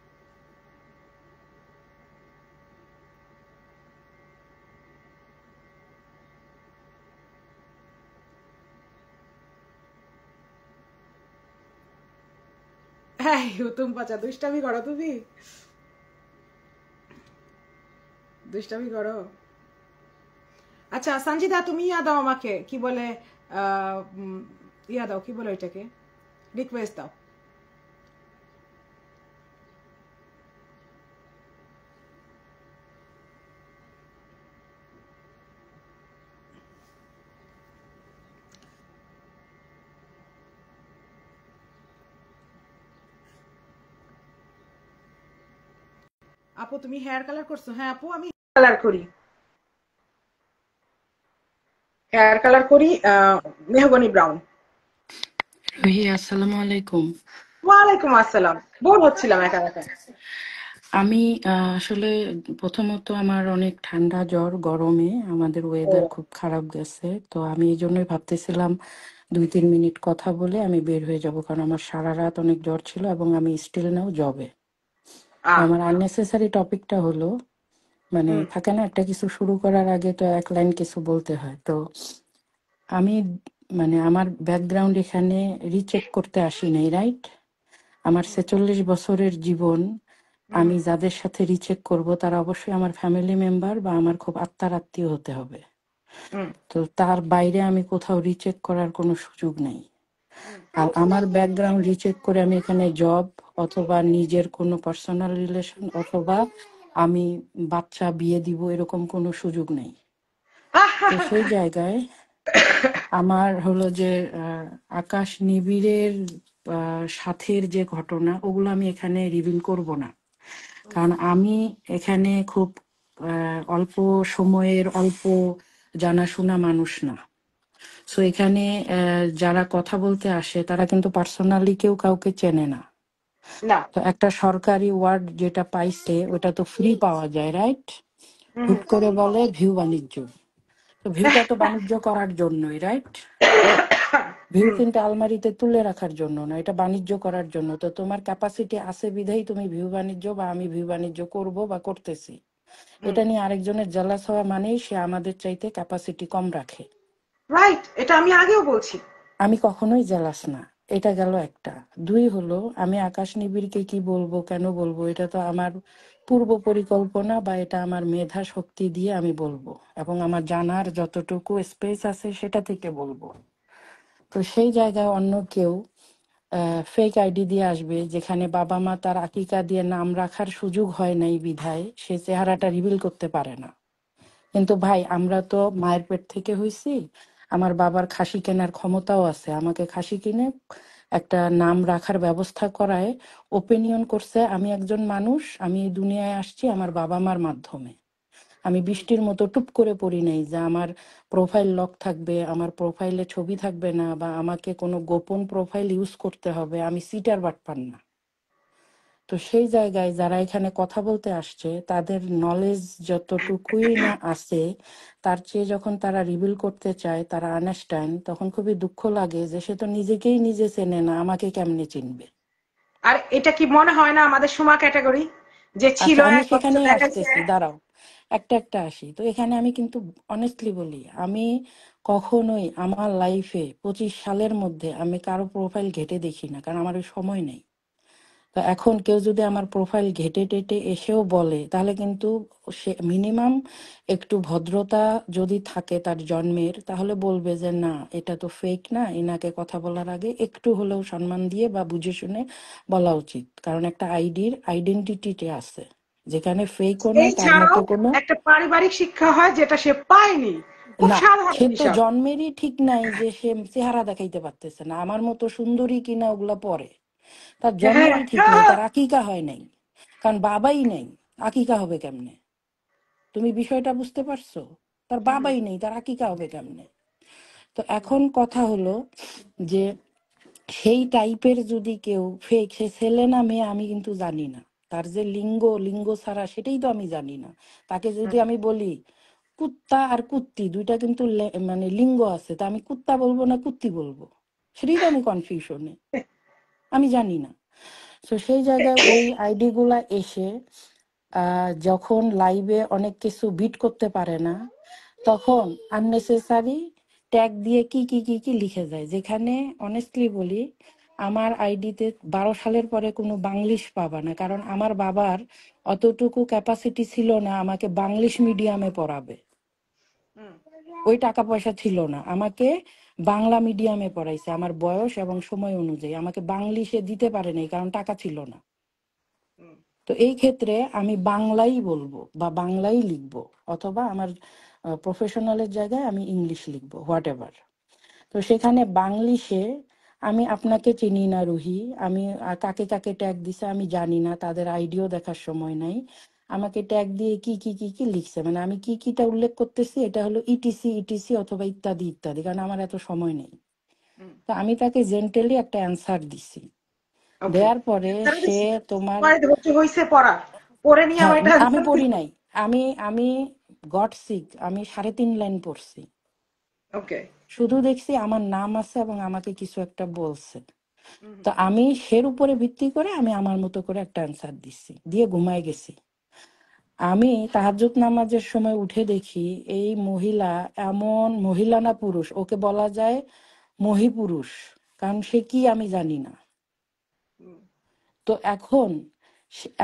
হ্যাঁ তুমি পাচা দুষ্টামি করো তুমি। দুষ্টামি করো। আচ্ছা সঞ্জিদা, তুমি ইয়া দাও আমাকে, কি বলে, ইয়া দাও, কি বলে ওইটাকে, রিকোয়েস্ট দাও। আপু তুমি হেয়ার কালার করছো? হ্যাঁ আপু, আমি কালার করি, হেয়ার কালার করি, মেহগনি ব্রাউন। রুহি, আসসালামু আলাইকুম। ওয়ালাইকুম আসসালাম। বোর হচ্ছিলাম একা একা। আমি আসলে প্রথমত আমার অনেক ঠান্ডা জ্বর, গরমে আমাদের ও, ওয়েদার খুব খারাপ গেছে। তো আমি এই জন্যই ভাবতেছিলাম 2-3 মিনিট কথা বলে আমি বের হয়ে যাব, কারণ আমার সারা রাত অনেক জ্বর ছিল এবং আমি স্টিল নাও জবে। তো আহ, আমার আননেসেসারি টপিকটা হলো, মানে হুম, থাকে না একটা কিছু শুরু করার আগে তো এক লাইন কিছু বলতে হয়। তো আমি মানে আমার ব্যাকগ্রাউন্ড এখানে রিচেক করতে আসি নাই, রাইট? আমার 46 বছরের জীবন, হুম, আমি যাদের সাথে রিচেক করব তারা অবশ্যই আমার ফ্যামিলি মেম্বার বা আমার খুব আত্মার আত্মীয় হতে হবে। হুম, তো তার বাইরে আমি কোথাও রিচেক করার কোনো সুযোগ নেই। হুম, আর আমার ব্যাকগ্রাউন্ড রিচেক করে আমি এখানে জব অথবা নিজের কোনো পার্সোনাল রিলেশন অথবা আমি বাচ্চা বিয়ে দিব এরকম কোনো সুযোগ নেই। তো সেই জায়গায় আমার হলো যে আকাশ নিবিড়ের সাথের যে ঘটনা ওগুলো আমি এখানে রিভিল করব না, কারণ আমি এখানে খুব অল্প সময়ের অল্প জানাশোনা মানুষ না। সো এখানে যারা কথা বলতে আসে তারা কিন্তু পার্সোনালি কেউ কাউকে চেনে না। না, তো একটা সরকারি ওয়ার্ড যেটা পাইছে ওটা তো ফ্রি পাওয়া যায়, রাইট? হুম, হুট করে বলে ভিউ বাণিজ্য। তো ভিউটা তো বাণিজ্য করার জন্যই, রাইট? ভিউ হুম, কিন্তু আলমারিতে তুলে রাখার জন্য না, এটা বাণিজ্য করার জন্য। তো তোমার ক্যাপাসিটি আছে বিধাই তুমি ভিউ বাণিজ্য বা আমি ভিউ বাণিজ্য করব বা করতেছি। হুম, এটা নিয়ে আরেকজনের জেলাস হওয়া মানেই সে আমাদের চাইতে ক্যাপাসিটি কম রাখে। রাইট, এটা আমি আগেও বলছি। আমি কখনোই জেলাস না। এটা গেল একটা। দুই হলো, আমি আকাশ নিবিড়কে কি বলবো কেন বলবো এটা তো আমার পূর্ব পরিকল্পনা বা এটা আমার মেধা শক্তি দিয়ে আমি বলবো, এবং আমার জানার যতটুকু স্পেস আছে সেটা থেকে বলবো। তো সেই জায়গায় অন্য কেউ ফেক আইডি দিয়ে আসবে, যেখানে বাবা মা তার আকিকা দিয়ে নাম রাখার সুযোগ হয় নাই বিধায় সে চেহারাটা রিভিল করতে পারে না। কিন্তু ভাই, আমরা তো মায়ের পেট থেকে হইছি। আমার বাবার খাসি কেনার ক্ষমতাও আছে, আমাকে খাসি কিনে একটা নাম রাখার ব্যবস্থা করায় ওপিনিয়ন করছে আমি একজন মানুষ, আমি এই দুনিয়ায় আসছি আমার বাবা মার মাধ্যমে। আমি বৃষ্টির মতো টুপ করে পড়ি নাই যে আমার প্রোফাইল লক থাকবে, আমার প্রোফাইলে ছবি থাকবে না, বা আমাকে কোনো গোপন প্রোফাইল ইউজ করতে হবে। আমি সিটার বাটপার না। তো সেই জায়গায় যারা এখানে কথা বলতে আসছে তাদের নলেজ যতটুকুই না আছে, তার চেয়ে যখন তারা রিভিল করতে চায়, তারা আন্ডারস্ট্যান্ড, তখন খুবই দুঃখ লাগে যে সে তো নিজেকেই নিজে চেনে না, আমাকে কেমনে চিনবে। আর এটা কি মনে হয় না আমাদের সুমা ক্যাটাগরি, যে ছিল আচ্ছা, আমি এক অথচ সেখানেই দেখা আসতেছি, দাঁড়াও। একটা একটা আসি তো এখানে। আমি কিন্তু অনেস্টলি বলি, আমি কখনোই আমার লাইফে 25 সালের মধ্যে আমি কারো প্রোফাইল ঘেটে দেখি না, কারণ আমার ওই সময় নেই। তো এখন কেউ যদি আমার প্রোফাইল ঘেটে টেটে এসেও বলে, তাহলে কিন্তু সে মিনিমাম একটু ভদ্রতা যদি থাকে তার জন্মের, তাহলে বলবে যে না, এটা তো ফেক না, এনাকে কথা বলার আগে একটু হলেও সম্মান দিয়ে বা বুঝে শুনে বলা উচিত। কারণ একটা আইডির আইডেন্টিটি আছে, যেখানে ফেকও নাই এই তার ছাড়াও মতো কোনো। একটা পারিবারিক শিক্ষা হয় যেটা সে পায়নি, খুব না, সাধারণ সে তো হিসাব। জন্মেরই ঠিক নাই যে সে চেহারা দেখাইতে পারতেছে না, আমার মতো সুন্দরী কিনা ওগুলা পরে। তার হ্যাঁ, জন্মেরই ঠিক নাই, হ্যাঁ, তার আকিকা হয় নাই। কারণ বাবাই নেই, আকিকা হবে কেমনে? তুমি বিষয়টা বুঝতে পারছো? তার হুম, বাবাই নেই, তার আকিকা হবে কেমনে? তো এখন কথা হলো যে সেই টাইপের যদি কেউ ফেক, সে ছেলে না মেয়ে আমি কিন্তু জানি না। তার যে লিঙ্গ, লিঙ্গ ছাড়া সেটাই তো আমি জানি না। তাকে যদি হুম। আমি বলি কুত্তা আর কুত্তি দুইটা কিন্তু মানে লিঙ্গ আছে, তা আমি কুত্তা বলবো না কুত্তি বলবো, সেটাই তো আমি কনফিউশনে, আমি জানি না। তো সেই জায়গায় ওই আইডি গুলা এসে যখন লাইভে অনেক কিছু বিট করতে পারে না, তখন আননেসেসারি ট্যাগ দিয়ে কি কি কি কি লিখে যায়, যেখানে অনেস্টলি বলি আমার আইডিতে 12 সালের পরে কোনো বাংলিশ পাবা না, কারণ আমার বাবার অতটুকু ক্যাপাসিটি ছিল না আমাকে বাংলিশ মিডিয়ামে পড়াবে। হুম, ওই টাকা পয়সা ছিল না, আমাকে বাংলা মিডিয়ামে পড়াইছে আমার বয়স এবং সময় অনুযায়ী। আমাকে বাংলিশে দিতে পারে নাই কারণ টাকা ছিল না। হুম, তো এই ক্ষেত্রে আমি বাংলাই বলবো বা বাংলাই লিখবো, অথবা আমার প্রফেশনালের জায়গায় আমি ইংলিশ লিখবো, হোয়াট এভার। তো সেখানে বাংলিশে আমি আপনাকে চিনি না রুহি, আমি কাকে কাকে ট্যাগ দিছে আমি জানি না, তাদের আইডিও দেখার সময় নাই। আমাকে ট্যাগ দিয়ে কি কি কি কি লিখছে, মানে আমি কি কিটা উল্লেখ করতেছি, এটা হলো ইটিসি ইটিসি অথবা ইত্যাদি ইত্যাদি, কারণ আমার এত সময় নেই। হুম। তো আমি তাকে জেন্টালি একটা অ্যান্সার দিছি। ওকে, দেওয়ার পরে তারা সে দিছি, তোমার, তোমার ধৈর্য হয়েছে পড়া, পড়ে নিয়ে হ্যাঁ আমার এটা আমি অ্যান্সার পড়ি দিছো। নাই, আমি আমি গড সিক, আমি 3.5 লাইন পড়ছি। ওকে। শুধু দেখছি আমার নাম আছে এবং আমাকে কিছু একটা বলছে। তো আমি সের উপরে ভিত্তি করে আমি আমার মতো করে একটা অ্যান্সার দিচ্ছি, দিয়ে ঘুমায় গেছি। আমি তাহাজ্জুদ নামাজের সময় উঠে দেখি এই মহিলা, এমন মহিলা না পুরুষ, ওকে বলা যায় মহিপুরুষ, কারণ সে কি আমি জানি না। তো এখন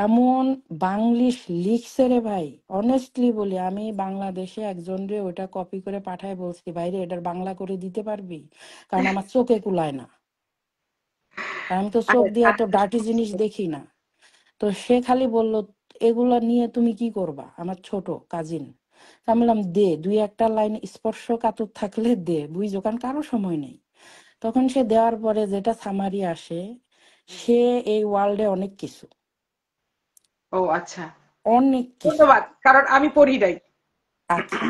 এমন বাংলিশ লিখছে রে ভাই, অনেস্টলি বলি, আমি বাংলাদেশে একজন রে ওটা কপি করে পাঠায় বলছি, ভাইরে এটার বাংলা করে দিতে পারবি, কারণ আমার চোখে কুলায় না, কারণ আমি তো চোখ দিয়ে এত ডার্টি জিনিস দেখি না। তো সে খালি বলল, এগুলো নিয়ে তুমি কি করবা, আমার ছোট কাজিন। আমি বললাম দে, দুই একটা লাইন স্পর্শকাতর থাকলে দে, বুঝছো, কারণ কারো সময় নেই। তখন সে দেওয়ার পরে যেটা সামারি আসে, সে এই ওয়ার্ল্ডে অনেক কিছু, ও আচ্ছা, অনেক কিছু। ধন্যবাদ, কারণ আমি পড়ি নাই। আচ্ছা,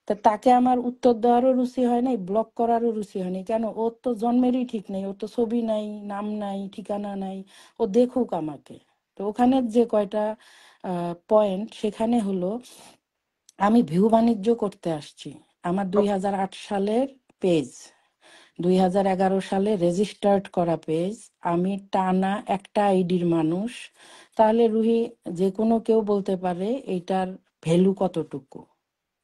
তা তাকে আমার উত্তর দেওয়ারও রুচি হয় নাই, ব্লক করারও রুচি হয় নাই। কেন, ওর তো জন্মেরই ঠিক নেই, ওর তো ছবি নাই, নাম নাই, ঠিকানা নাই, ও দেখুক আমাকে। তো ওখানে যে কয়টা পয়েন্ট, সেখানে হলো আমি ভিউ বাণিজ্য করতে আসছি। আমার ওকে। 2008 সালের পেজ, 2011 সালে রেজিস্টার্ড করা পেজ, আমি টানা একটা আইডির মানুষ। তাহলে রুহি, যে কোনো কেউ বলতে পারে এটার ভ্যালু কতটুকু।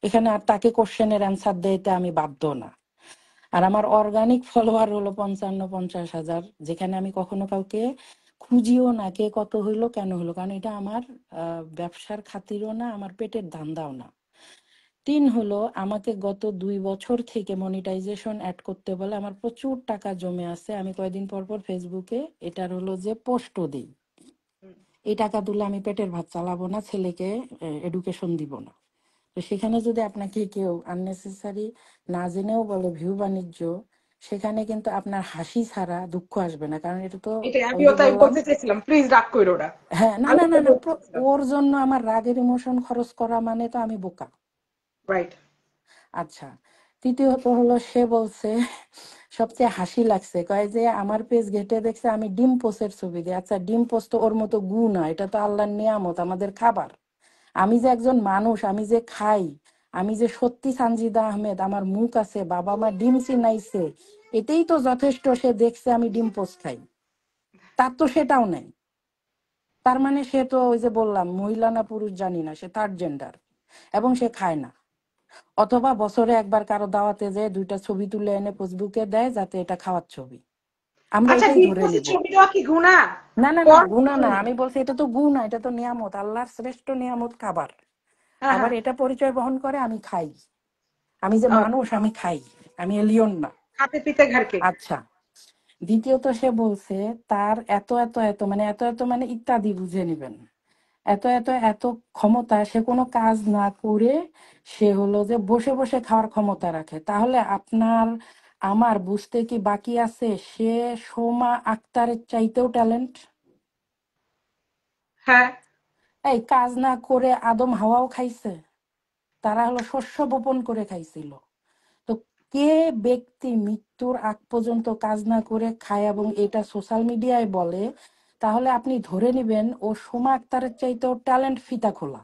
এখানে আর তাকে কোশ্চেনের অ্যান্সার দিতে আমি বাধ্য না। আর আমার অর্গানিক ফলোয়ার হলো 55-50 হাজার, যেখানে আমি কখনো কাউকে খুঁজিও না কে কত হইলো কেন হলো, কারণ এটা আমার ব্যবসার খাতিরও না, আমার পেটের ধান্দাও না। 3 হলো, আমাকে গত 2 বছর থেকে মনিটাইজেশন অ্যাড করতে বলে, আমার প্রচুর টাকা জমে আছে। আমি কয়েকদিন পর পর ফেসবুকে এটার হলো যে পোস্টও দিই, এই টাকা তুলে আমি পেটের ভাত চালাবো না, ছেলেকে এডুকেশন দিব না। তো সেখানে যদি আপনাকে কেউ আননেসেসারি না জেনেও বলে ভিউ বাণিজ্য, সেখানে কিন্তু আপনার হাসি ছাড়া দুঃখ আসবে না, কারণ এটা তো এটাই ওই আমিও যে তাই বললাম। বলতে চাইছিলাম, প্লিজ রাগ কইরো না। হ্যাঁ, না আমি না না তাই না, বলতে চাইছিলাম। ওর জন্য আমার রাগের ইমোশন খরচ করা মানে তো আমি বোকা। রাইট। আচ্ছা, তৃতীয়ত হলো সে বলছে, সবচেয়ে হাসি লাগছে, কয় যে আমার পেজ ঘেটে দেখছে আমি ডিম পোস্টের ছবি দিই। আচ্ছা, ডিম পোস্ট তো ওর মতো গু না, এটা তো আল্লাহর নিয়ামত, আমাদের খাবার। আমি যে একজন মানুষ, আমি যে খাই, আমি যে সত্যি সানজিদা আহমেদ, আমার মুখ আছে, বাবা মা ডিম চিনাইছে, এটাই তো যথেষ্ট। সে দেখছে আমি ডিম পোস্ট খাই, তার তো সেটাও নেই। তার মানে সে তো ওই যে বললাম, মহিলা না পুরুষ জানি না, সে থার্ড জেন্ডার, এবং সে খায় না। অথবা বছরে একবার কারো দাওয়াতে যায় 2টা ছবি তুলে এনে ফেসবুকে দেয়, যাতে এটা খাওয়ার ছবি, আমরা আচ্ছা, এটাই ডিম ধরে পোস্টের নিব। ছবি দেওয়া কি গুনাহ? না না না, কর গুণা না, তুমি। আমি বলছি এটা তো গুণা, এটা তো নিয়ামত, আল্লাহর শ্রেষ্ঠ নিয়ামত খাবার। হ্যাঁ, আবার হ্যাঁ। এটা পরিচয় বহন করে আমি খাই, আমি যে আহ, মানুষ, আমি খাই, আমি এলিয়ন না। হাতে পিতে ঘাড় কেক। আচ্ছা, দ্বিতীয়ত সে বলছে তার এত এত এত মানে এত এত মানে ইত্যাদি বুঝে নিবেন, এত এত এত ক্ষমতা, সে কোনো কাজ না করে সে হলো যে বসে বসে খাওয়ার ক্ষমতা রাখে। তাহলে আপনার আমার বুঝতে কি বাকি আছে, সে সোমা আক্তারের চাইতেও ট্যালেন্ট। হ্যাঁ। এই কাজ না করে আদম হাওয়াও খাইছে, তারা হলো শস্য বপন করে খাইছিল। তো কে ব্যক্তি মৃত্যুর আগ পর্যন্ত কাজ না করে খায় এবং এটা সোশ্যাল মিডিয়ায় বলে, তাহলে আপনি ধরে নেবেন ও সোমা আক্তারের চাইতেও ট্যালেন্ট ফিতা খোলা।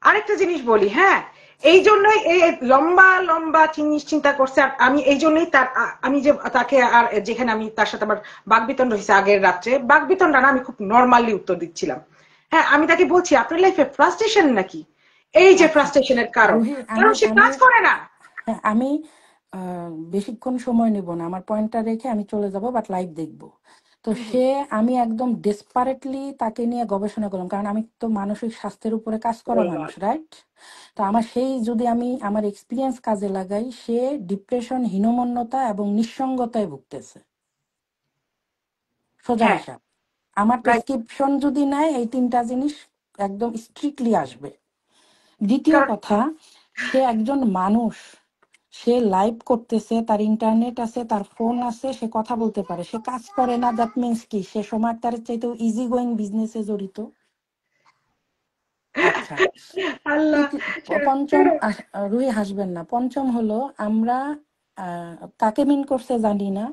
আরেকটা জিনিস বলি, হ্যাঁ, এই জন্যই এই লম্বা লম্বা জিনিস চিন্তা করছে। আর আমি এই জন্যই আমি যে তাকে, আর যেখানে আমি তার সাথে আমার বাকবিতন্ড হয়েছে আগের রাত্রে, বাকবিতণ্ডা না, আমি খুব নর্মালি উত্তর দিচ্ছিলাম। হ্যাঁ, আমি তাকে বলছি আপনার লাইফে ফ্রাস্ট্রেশন নাকি, এই যে আচ্ছা ফ্রাস্ট্রেশনের কারণ, রুহি, কারণ আমি সে আমি কাজ করে না। হ্যাঁ, আমি বেশিক্ষণ সময় নেব না, আমার পয়েন্টটা রেখে আমি চলে যাব, বাট লাইভ দেখব। তো আমি একদম ডেসপারেটলি তাকে নিয়ে গবেষণা করলাম, কারণ আমি তো মানসিক স্বাস্থ্যের উপরে কাজ করা মানুষ, রাইট? তো আমার যদি আমি আমার এক্সপিরিয়েন্স কাজে লাগাই, সে ডিপ্রেশন, হীনমন্যতা এবং নিঃসঙ্গতায় ভুগতেছে, সোজা হ্যাঁ, হিসাব। আমার রাইট। প্রেসক্রিপশন যদি নেয়, এই তিনটা জিনিস একদম স্ট্রিক্টলি আসবে। দ্বিতীয় কারণ কথা, সে একজন মানুষ, সে লাইভ করতেছে, তার ইন্টারনেট আছে, তার ফোন আছে, সে কথা বলতে পারে, সে কাজ করে না, দ্যাট মিনস কি সে সময় তার চাইতেও ইজি গোয়িং বিজনেসে জড়িত। আচ্ছা, আল্লাহ, পঞ্চম, রুহি হাসবেন না, পঞ্চম হলো আমরা কাকে মিন করছে জানি না,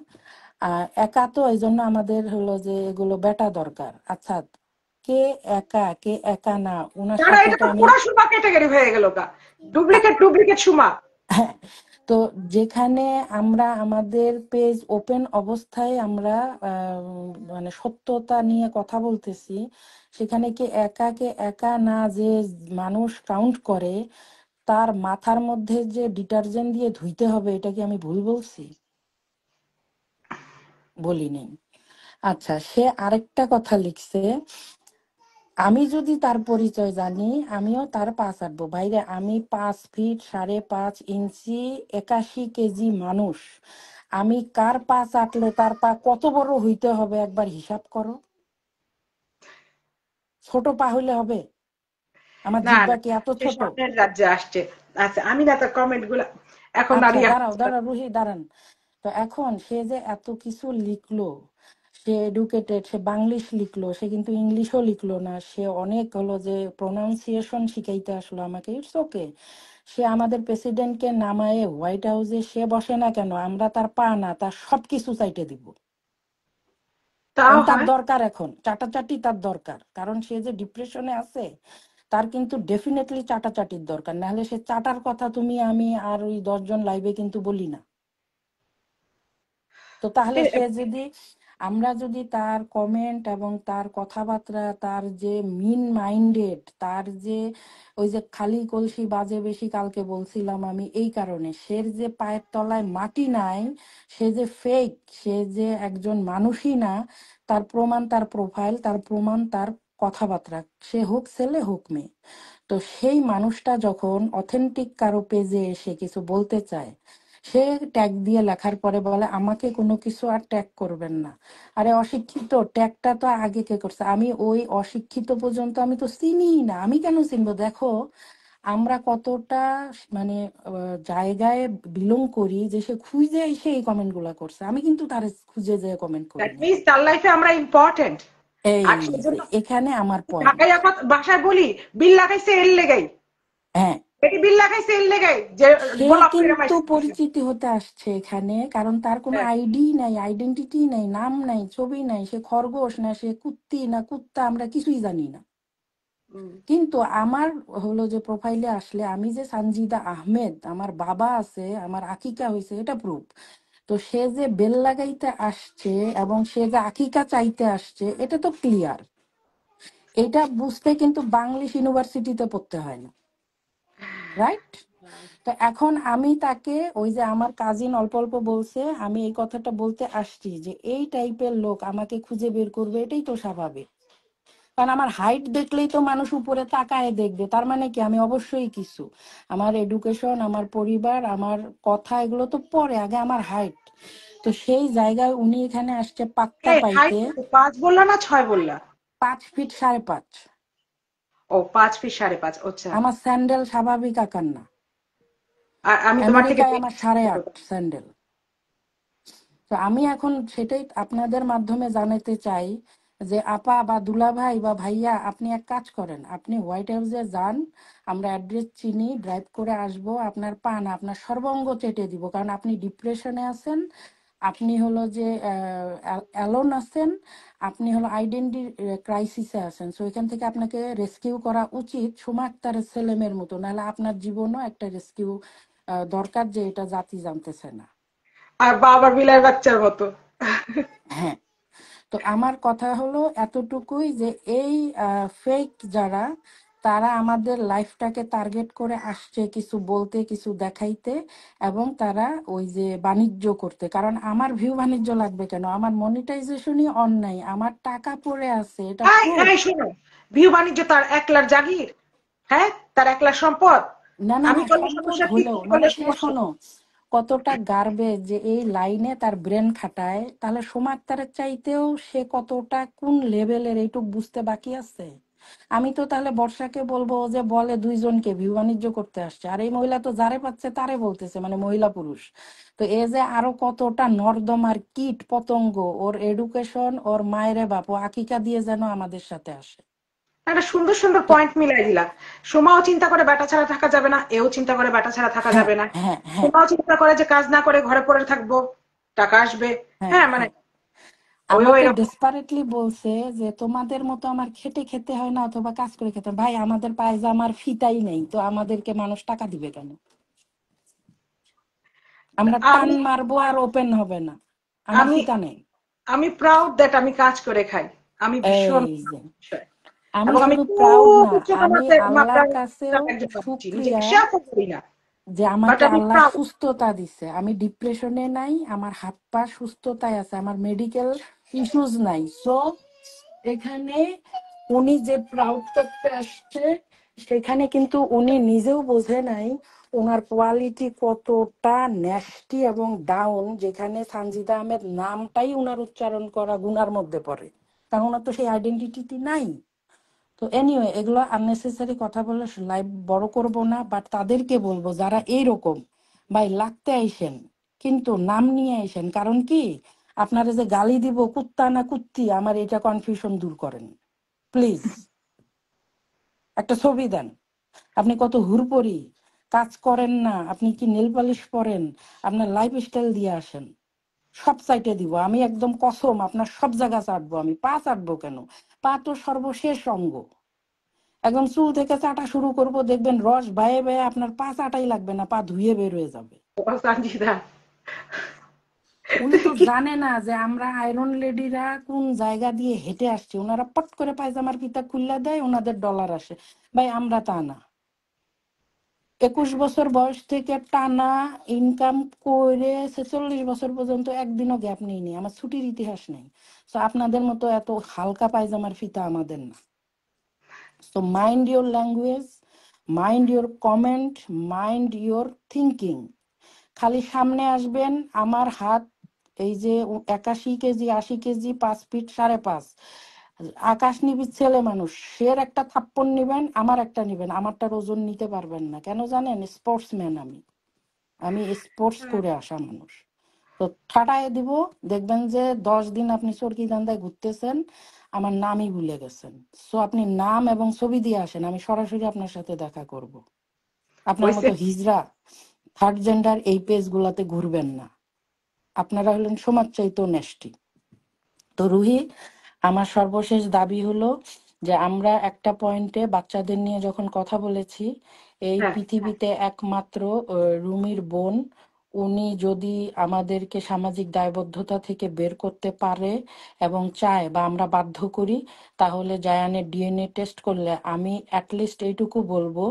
একা তো এই জন্য আমাদের হলো যে এগুলো বেটা দরকার। আচ্ছা, কে একা কে একা না, ওনার দাঁড়া, সাথে এটা তো তো আমি পুরা সুমা ক্যাটাগরি হয়ে গেল গা। Duplicate duplicate Suma. হ্যাঁ, তো যেখানে আমরা আমাদের পেজ ওপেন অবস্থায় আমরা মানে সত্যতা নিয়ে কথা বলতেছি, সেখানে কি একা কে একা না, যে মানুষ কাউন্ট করে তার মাথার মধ্যে যে ডিটারজেন্ট দিয়ে ধুইতে হবে, এটা কি আমি ভুল বলছি? বলিনি। আচ্ছা, সে আরেকটা কথা লিখছে, আমি যদি তার পরিচয় জানি আমিও তার পা চাটবো। ভাইরে, আমি 5 ফিট 5.5 ইঞ্চি 81 কেজি মানুষ, আমি কার পা চাটলে তার পা কত বড় হইতে হবে একবার হিসাব করো। ছোট পা হইলে হবে? আমার না জিব্বা না, কি এত সে ছোট? স্বপ্নের রাজ্যে আসছে। আচ্ছা, আমি না তার কমেন্ট গুলা এখন আচ্ছা, দাঁড়িয়ে দাঁড়াও দাঁড়াও রুহি, দাঁড়ান। তো এখন সে যে এত কিছু লিখলো, সে এডুকেটেড, সে বাংলিশ লিখলো, সে কিন্তু ইংলিশও লিখলো না, সে অনেক হলো যে প্রনাউন্সিয়েশন শিখাইতে আসলো আমাকে, ইটস ওকে। সে আমাদের প্রেসিডেন্টকে নামায়ে হোয়াইট হাউসে সে বসে না কেন, আমরা তার পা না তার সবকিছু চাইতে দিব। তাও কারণ তার হয়। দরকার, এখন চাটাচাটি তার দরকার, কারণ সে যে ডিপ্রেশনে আছে, তার কিন্তু ডেফিনেটলি চাটাচাটির দরকার, নাহলে সে চাটার কথা তুমি আমি আর ওই 10 জন লাইভে কিন্তু বলি না। তো তাহলে সে যদি, আমরা যদি তার কমেন্ট এবং তার কথাবার্তা, তার যে মিন মাইন্ডেড, তার যে ওই যে খালি কলসি বাজে বেশি কালকে বলছিলাম আমি, এই কারণে সে যে পায়ের তলায় মাটি নাই, সে যে ফেক, সে যে একজন মানুষই না, তার প্রমাণ তার প্রোফাইল, তার প্রমাণ তার কথাবার্তা, সে হোক ছেলে হোক মেয়ে। তো সেই মানুষটা যখন অথেন্টিক কারো পেজে এসে কিছু বলতে চায়, সে ট্যাগ দিয়ে লেখার পরে বলে আমাকে কোনো কিছু আর ট্যাগ করবেন না। আরে অশিক্ষিত, ট্যাগটা তো আগে কে করছে? আমি ওই অশিক্ষিত পর্যন্ত আমি তো চিনিই না, আমি কেন চিনবো? দেখো আমরা কতটা মানে জায়গায় বিলং করি, যে সে খুঁজে এসে এই কমেন্ট গুলা করছে, আমি কিন্তু তার খুঁজে যে কমেন্ট করি দ্যাট নাই। মিনস তার লাইফে আমরা ইম্পর্টেন্ট। এই আর যে সেজন্য এখানে আমার পয়েন্ট। ঢাকায় বাসায় বলি, বিল লাগাইছে এর লেগাই, হ্যাঁ, বেটি বিল লাগাইছে এর লেগাই যে সে গোলাপ করে কিন্তু মাইছে। পরিচিতি হতে আসছে এখানে, কারণ তার কোনো আইডি নাই, আইডেন্টিটি নাই, নাম নাই, ছবি নাই, সে খরগোশ না সে কুত্তি না কুত্তা আমরা কিছুই জানি না। কিন্তু আমার হলো যে প্রোফাইলে আসলে আমি যে সানজিদা আহমেদ, আমার বাবা আছে, আমার আকিকা হয়েছে, এটা প্রুফ। তো সে যে বেল লাগাইতে আসছে এবং সে যে আকিকা চাইতে আসছে, এটা তো ক্লিয়ার। এটা বুঝতে কিন্তু বাংলিশ ইউনিভার্সিটিতে পড়তে হয় না, রাইট? তো এখন আমি তাকে, ওই যে আমার কাজিন অল্প অল্প বলছে, আমি এই কথাটা বলতে আসছি যে এই টাইপের লোক আমাকে খুঁজে বের করবে, এটাই তো স্বাভাবিক। কারণ আমার হাইট দেখলেই তো মানুষ উপরে তাকায় দেখবে, তার মানে কি আমি অবশ্যই কিছু, আমার এডুকেশন, আমার পরিবার, আমার কথা, এগুলো তো পরে, আগে আমার হাইট। তো সেই জায়গায় উনি এখানে আসছে পাত্তা এই হাইট পাইতে। কত, 5 বললা না 6 বললা? 5 ফিট 5.5। ও 5 ফিট 5.5, আচ্ছা। আমার স্যান্ডেল স্বাভাবিক আকার না, আর আমি তোমার থেকে আমেরিকায় আমার বেশি ছোট। 8.5 স্যান্ডেল। তো আমি এখন সেটাই আপনাদের মাধ্যমে জানাতে চাই, যে আপা বা দুলাভাই বা ভাইয়া, আপনি এক কাজ করেন, আপনি হোয়াইট হাউসে যান, আমরা অ্যাড্রেস চিনি, ড্রাইভ করে আসব, আপনার পান আপনার সর্বাঙ্গ চেটে দিব, কারণ আপনি ডিপ্রেশনে আছেন, আপনি হলো যে অ্যালোন আছেন, আপনি হলো আইডেন্টি ক্রাইসিসে আছেন। সো এখান থেকে আপনাকে রেস্কিউ করা উচিত, সোমা আক্তারের ছেলেমেয়ের মতো, নাহলে আপনার জীবনও একটা রেস্কিউ দরকার, যে এটা জাতি জানতেছে না। আর বাবার বিলার বাচ্চার মতো। হ্যাঁ, তো আমার কথা হলো এতটুকুই, যে এই ফেক যারা, তারা আমাদের লাইফটাকে টার্গেট করে আসছে কিছু বলতে, কিছু দেখাইতে, এবং তারা ওই যে বাণিজ্য করতে। কারণ আমার ভিউ বাণিজ্য লাগবে কেন? আমার মনিটাইজেশনই অন নাই, আমার টাকা পড়ে আছে, এটা এই প্রুফ। এই শোনো, ভিউ বাণিজ্য তার একলার জাগির? হ্যাঁ, তার একলার সম্পদ? না না আমি না, করলে সম্পদ সমস্যা কি, হলেও তুমি মানে করলে সে সমস্যা শোনো কি? কতটা গার্বেজ যে এই লাইনে তার ব্রেন খাটায়, তাহলে সমাজ তার চাইতেও সে কতটা কোন লেভেলের এইটুক বুঝতে বাকি আছে। আমি তো তাহলে বর্ষাকে বলবো, ও যে বলে দুইজনকে ভিউ বাণিজ্য করতে আসছে, আর এই মহিলা তো যারে পাচ্ছে তারে বলতেছে, মানে মহিলা পুরুষ। তো এ যে আরো কতটা নর্দমার কীট পতঙ্গ, ওর এডুকেশন, ওর মায়েরে বাপ, ও আকিকা দিয়ে যেন আমাদের সাথে আসে। একটা সুন্দর সুন্দর তো পয়েন্ট মিলাই দিলা। সোমাও চিন্তা করে বেটা ছাড়া থাকা যাবে না, এও চিন্তা করে বেটা ছাড়া থাকা হ্যাঁ যাবে না। হ্যাঁ হ্যাঁ সোমাও চিন্তা করে যে কাজ না করে ঘরে পড়ে থাকবো, টাকা আসবে। হ্যাঁ হ্যাঁ মানে হ্যাঁ, ওইও আমাকে এরকম। ডেসপারেটলি বলছে যে তোমাদের মতো আমার খেটে খেতে হয় না, অথবা কাজ করে খেতে হয়। ভাই, আমাদের পায়জামার ফিতাই নেই, তো আমাদেরকে মানুষ টাকা দিবে কেন? আমরা টান আমি মারবো আর ওপেন হবে না, আমার আমি ফিতা নেই। আমি প্রাউড দ্যাট আমি কাজ করে খাই। আমি ভীষণ এই যে, বিষয়। আমি এবং আমি শুধু প্রাউড খুব না, উচ্চতা আমি আল্লাহর মাত্রার কাছেও একজন মানুষ, নিজেকে শুক্রিয়া শেয়ার করতে পারি না, যে বাট আমাকে আমি আল্লাহ প্রাউড। সুস্থতা দিছে। আমি ডিপ্রেশনে নাই, আমার হাত পা সুস্থতায় আছে, আমার মেডিকেল ইস্যুজ নাই। সো এখানে উনি যে প্রাউড করতে আসছে, সেখানে কিন্তু উনি নিজেও বোঝে নাই ওনার কোয়ালিটি কতটা ন্যাস্টি এবং ডাউন, যেখানে সানজিদা আহমেদ নামটাই উনার উচ্চারণ করা গুনার মধ্যে পড়ে, কারণ ওনার তো সেই আইডেন্টিটি নাই। তো এনিওয়ে, এগুলো আননেসেসারি কথা বলে লাইভ বড় করব না, বাট তাদেরকে বলবো যারা এইরকম, ভাই লাগতে আইসেন কিন্তু নাম নিয়ে আইসেন। কারণ কি, আপনারা যে গালি দিব কুত্তা না কুত্তি, আমার এটা কনফিউশন দূর করেন প্লিজ। একটা ছবি দেন, আপনি কত হুড়পড়ি, কাজ করেন না, আপনি কি নেল পালিশ পরেন, আপনার লাইফ স্টাইল দিয়ে আসেন, সব সাইটে দিব আমি, একদম কসম, আপনার সব জায়গা চাটবো আমি। পা চাটবো কেন? পা তো সর্বশেষ অঙ্গ। একদম চুল থেকে চাটা শুরু করব, দেখবেন রস বায়ে বায়ে আপনার পা চাটাই লাগবে না, পা ধুয়ে বের হয়ে যাবে। সঞ্জিদা, উনি তো জানে না যে আমরা আয়রন লেডিরা কোন জায়গা দিয়ে হেঁটে আসছি। ওনারা পট করে পায়জামার ফিতা খুললা দেয়, ওনাদের ডলার আসে। ভাই, আমরা তা না। 21 বছর বয়স থেকে টানা ইনকাম করে 46 বছর পর্যন্ত একদিনও গ্যাপ নেইনি, আমার ছুটির ইতিহাস নেই। তো আপনাদের মতো এত হালকা পায়জামার ফিতা আমাদের না। So mind your language, mind your comment, mind your thinking. খালি সামনে আসবেন, আমার হাত এই যে 81 কেজি, 80 কেজি, 5 ফিট 5.5, আকাশ নিবি ছেলে মানুষ, সের একটা থাপ্পড় নিবেন, আমার একটা নিবেন, আমারটার ওজন নিতে পারবেন না। কেন জানেন? স্পোর্টসম্যান আমি, আমি স্পোর্টস করে আসা মানুষ। তো ঠাটায় দিব, দেখবেন যে 10 দিন আপনি চরকি ধান্দায় ঘুরতেছেন, আমার নামই ভুলে গেছেন। সো আপনি নাম এবং ছবি দিয়ে আসেন, আমি সরাসরি আপনার সাথে দেখা করব। আপনার হয়েছে। মতো হিজড়া থার্ড জেন্ডার এই পেজ গুলাতে ঘুরবেন না। আপনারা হলেন সমাজ চাইতেও নেস্টি। তো রুহি, আমার সর্বশেষ দাবি হলো যে আমরা একটা পয়েন্টে বাচ্চাদের নিয়ে যখন কথা বলেছি, এই হ্যাঁ, পৃথিবীতে একমাত্র রুমির বোন, উনি যদি আমাদেরকে সামাজিক দায়বদ্ধতা থেকে বের করতে পারে এবং চায়, বা আমরা বাধ্য করি, তাহলে জায়ানের ডিএনএ টেস্ট করলে আমি অ্যাটলিস্ট এইটুকু বলবো,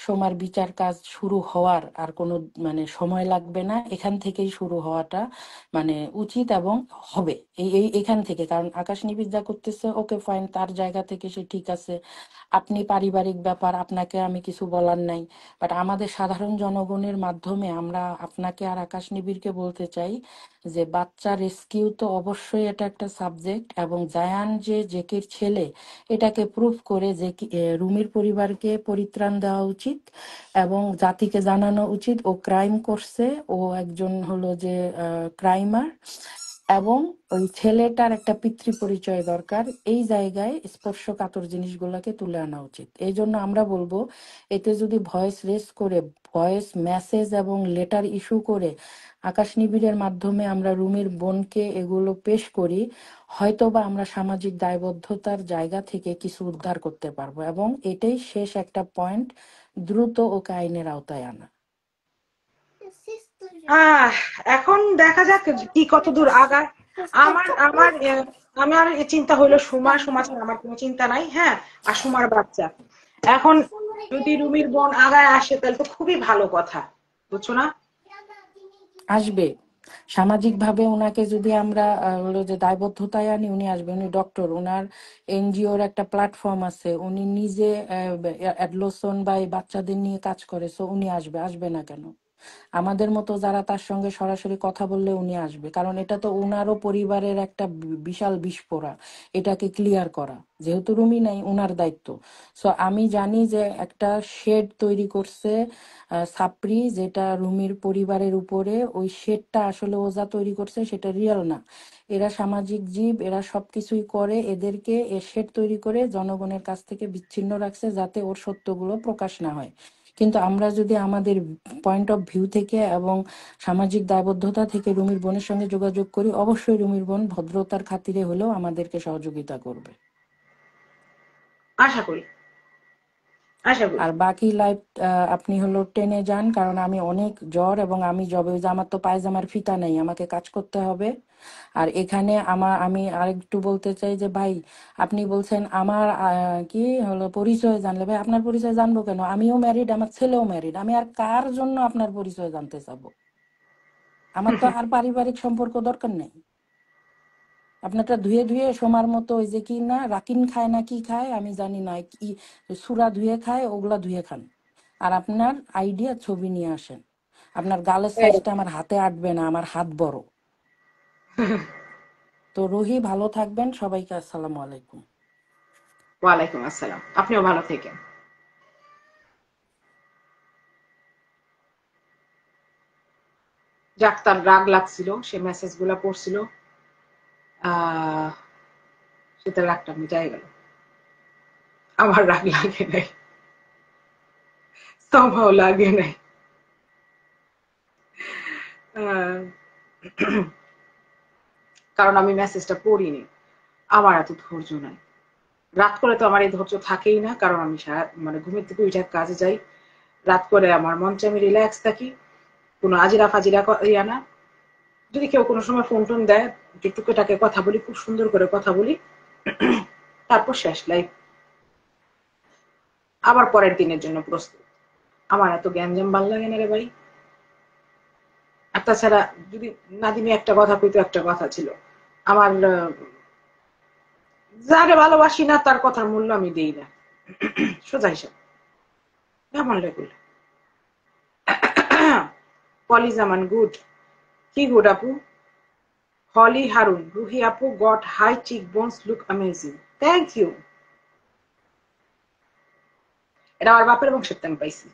সোমার বিচার কাজ শুরু হওয়ার আর কোনো মানে সময় লাগবে না, এখান থেকেই শুরু হওয়াটা মানে উচিত এবং হবে। এই এই এখান থেকে, কারণ আকাশ নিবিদ যা করতেছে, ওকে ফাইন, তার জায়গা থেকে সে ঠিক আছে। আপনি পারিবারিক ব্যাপার, আপনাকে আমি কিছু বলার নাই। বাট আমাদের সাধারণ জনগণের মাধ্যমে আমরা আপনাকে আর আকাশ নিবিড়কে বলতে চাই যে বাচ্চা রেস্কিউ তো অবশ্যই এটা একটা সাবজেক্ট, এবং জায়ান যে জেকের ছেলে, এটাকে প্রুফ করে যে রুমির পরিবারকে পরিত্রাণ দেওয়া উচিত এবং জাতিকে জানানো উচিত ও ক্রাইম করছে, ও একজন হলো যে ক্রাইমার, এবং ওই ছেলেটার একটা পিতৃ পরিচয় দরকার। এই জায়গায় স্পর্শকাতর জিনিসগুলোকে তুলে আনা উচিত। এই জন্য আমরা বলবো, এতে যদি ভয়েস রেস করে, ভয়েস মেসেজ এবং লেটার ইস্যু করে আকাশ নিবিড়ের মাধ্যমে আমরা রুমির বোনকে এগুলো পেশ করি, হয়তোবা আমরা সামাজিক দায়বদ্ধতার জায়গা থেকে কিছু উদ্ধার করতে পারবো, এবং এটাই শেষ একটা পয়েন্ট, দ্রুত ওকে আইনের আওতায় আনা। আহ এখন দেখা যাক কি কত দূর আগায়। আমার আমার আমার চিন্তা হইলো সুমা, সুমা ছাড়া আমার কোনো চিন্তা নাই। হ্যাঁ, আর সুমার বাচ্চা, এখন যদি রুমির বোন আগায় আসে তাহলে তো খুবই ভালো কথা, বুঝছো না? আসবে। সামাজিকভাবে ওনাকে যদি আমরা হলো যে দায়বদ্ধতায় আনি, উনি আসবে। উনি ডক্টর, ওনার এনজিওর একটা প্ল্যাটফর্ম আছে, উনি নিজে অ্যাডলোসন বা এই বাচ্চাদের নিয়ে কাজ করে, সো উনি আসবে। আসবে না কেন? আমাদের মতো যারা তার সঙ্গে সরাসরি কথা বললে উনি আসবে, কারণ এটা তো ওনারও পরিবারের একটা বিশাল বিস্ফোরা, এটাকে ক্লিয়ার করা। যেহেতু রুমি নাই, ওনার দায়িত্ব। সো আমি জানি যে একটা শেড তৈরি করছে সাপড়ি, যেটা রুমির পরিবারের উপরে। ওই শেডটা আসলে ওজা তৈরি করছে, সেটা রিয়েল না। এরা সামাজিক জীব, এরা সবকিছুই করে। এদেরকে এ শেড তৈরি করে জনগণের কাছ থেকে বিচ্ছিন্ন রাখছে, যাতে ওর সত্যগুলো প্রকাশ না হয়। কিন্তু আমরা যদি আমাদের পয়েন্ট অফ ভিউ থেকে এবং সামাজিক দায়বদ্ধতা থেকে রুমির বোনের সঙ্গে যোগাযোগ করি, অবশ্যই রুমির বোন ভদ্রতার খাতিরে হলেও আমাদেরকে সহযোগিতা করবে। আশা করি, আশা করি। আর বাকি লাইফ আপনি হলো টেনে যান, কারণ আমি অনেক জ্বর, এবং আমি জবে ওই যে আমার তো পায়জামার ফিতা নেই, আমাকে কাজ করতে হবে। আর এখানে আমি আরেকটু বলতে চাই যে ভাই, আপনি বলছেন আমার কি হলো পরিচয় জানলে। ভাই, আপনার পরিচয় জানবো কেন? আমিও ম্যারিড, আমার ছেলেও ম্যারিড। আমি আর কার জন্য আপনার পরিচয় জানতে চাবো? আমার তো আর পারিবারিক সম্পর্ক দরকার নেই। আপনারটা ধুয়ে ধুয়ে সোমার মতো ওই যে কি না রাকিন খায় না কি খায় আমি জানি না, কি সুরা ধুয়ে খায়, ওগুলা ধুয়ে খান। আর আপনার আইডিয়া ছবি নিয়ে আসেন। আপনার গালের সাইজটা আমার হাতে আটবে না, আমার হাত বড়। তো রুহি, ভালো থাকবেন। সবাইকে আসসালামু আলাইকুম। ওয়ালাইকুম আসসালাম, আপনিও ভালো থেকেন। যাক, তার রাগ লাগছিল, সে মেসেজ গুলা পড়ছিল, আহ সে তার রাগটা মিটাই গেল। আমার রাগ লাগে নাই, সম্ভব লাগে নাই। আহ, কারণ আমি মেসেজটা পড়িনি, আমার এত ধৈর্য নাই। রাত করে তো আমার এই ধৈর্য থাকেই না, কারণ আমি সারা মানে ঘুমের থেকে উঠে কাজে যাই। রাত করে আমার মন চাই আমি রিল্যাক্স থাকি, কোনো আজিরা ফাজিরা ইয়া না। যদি কেউ কোনো সময় ফোন টোন দেয়, একটু টুকেটাকে কথা বলি, খুব সুন্দর করে কথা বলি, তারপর শেষ লাইফ, আবার পরের দিনের জন্য প্রস্তুত। আমার এত গ্যাঞ্জাম ভাল লাগে না রে ভাই। আর তাছাড়া যদি নাদিমি একটা কথা কইতো, একটা কথা ছিল আমার, যারে ভালোবাসি না তার কথার মূল্য আমি দিই না, সোজা হিসাব। কেমন লেগুলো পলি জামান গুড। কি গুড আপু? হলি হারুন, রুহি আপু got high cheek bones, look amazing. Thank you. এটা আমার বাপের বংশের তেন পাইছি।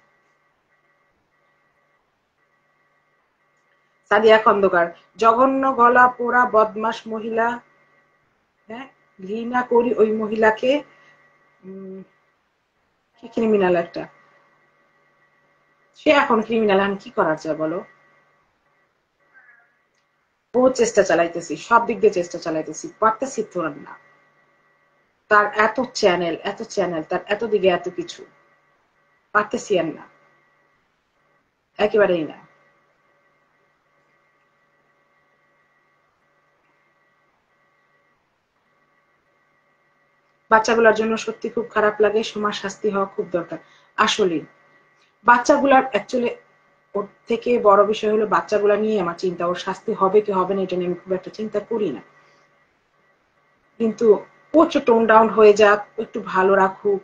সাদিয়া খন্দকার, জঘন্য গলা পোড়া বদমাস মহিলা। হ্যাঁ, ঘৃণা করি ওই মহিলাকে। উম, কি ক্রিমিনাল একটা। সে এখন ক্রিমিনাল, এখন কি করার যায় বলো? বহু চেষ্টা চালাইতেছি, সব দিক দিয়ে চেষ্টা চালাইতেছি, পারতেছি তো না। তার এত চ্যানেল, এত চ্যানেল, তার এত দিকে এত কিছু, পারতেছি আর না, একেবারেই না। বাচ্চাগুলোর জন্য সত্যি খুব খারাপ লাগে, সমাজ শাস্তি হওয়া খুব দরকার। আসলে বাচ্চাগুলার অ্যাকচুয়ালি, ওর থেকে বড় বিষয় হলো বাচ্চাগুলা নিয়ে আমার চিন্তা। ওর শাস্তি হবে কি হবে না এটা নিয়ে আমি খুব একটা চিন্তা করি না, কিন্তু ও একটু টোন ডাউন হয়ে যাক, ও একটু ভালো রাখুক।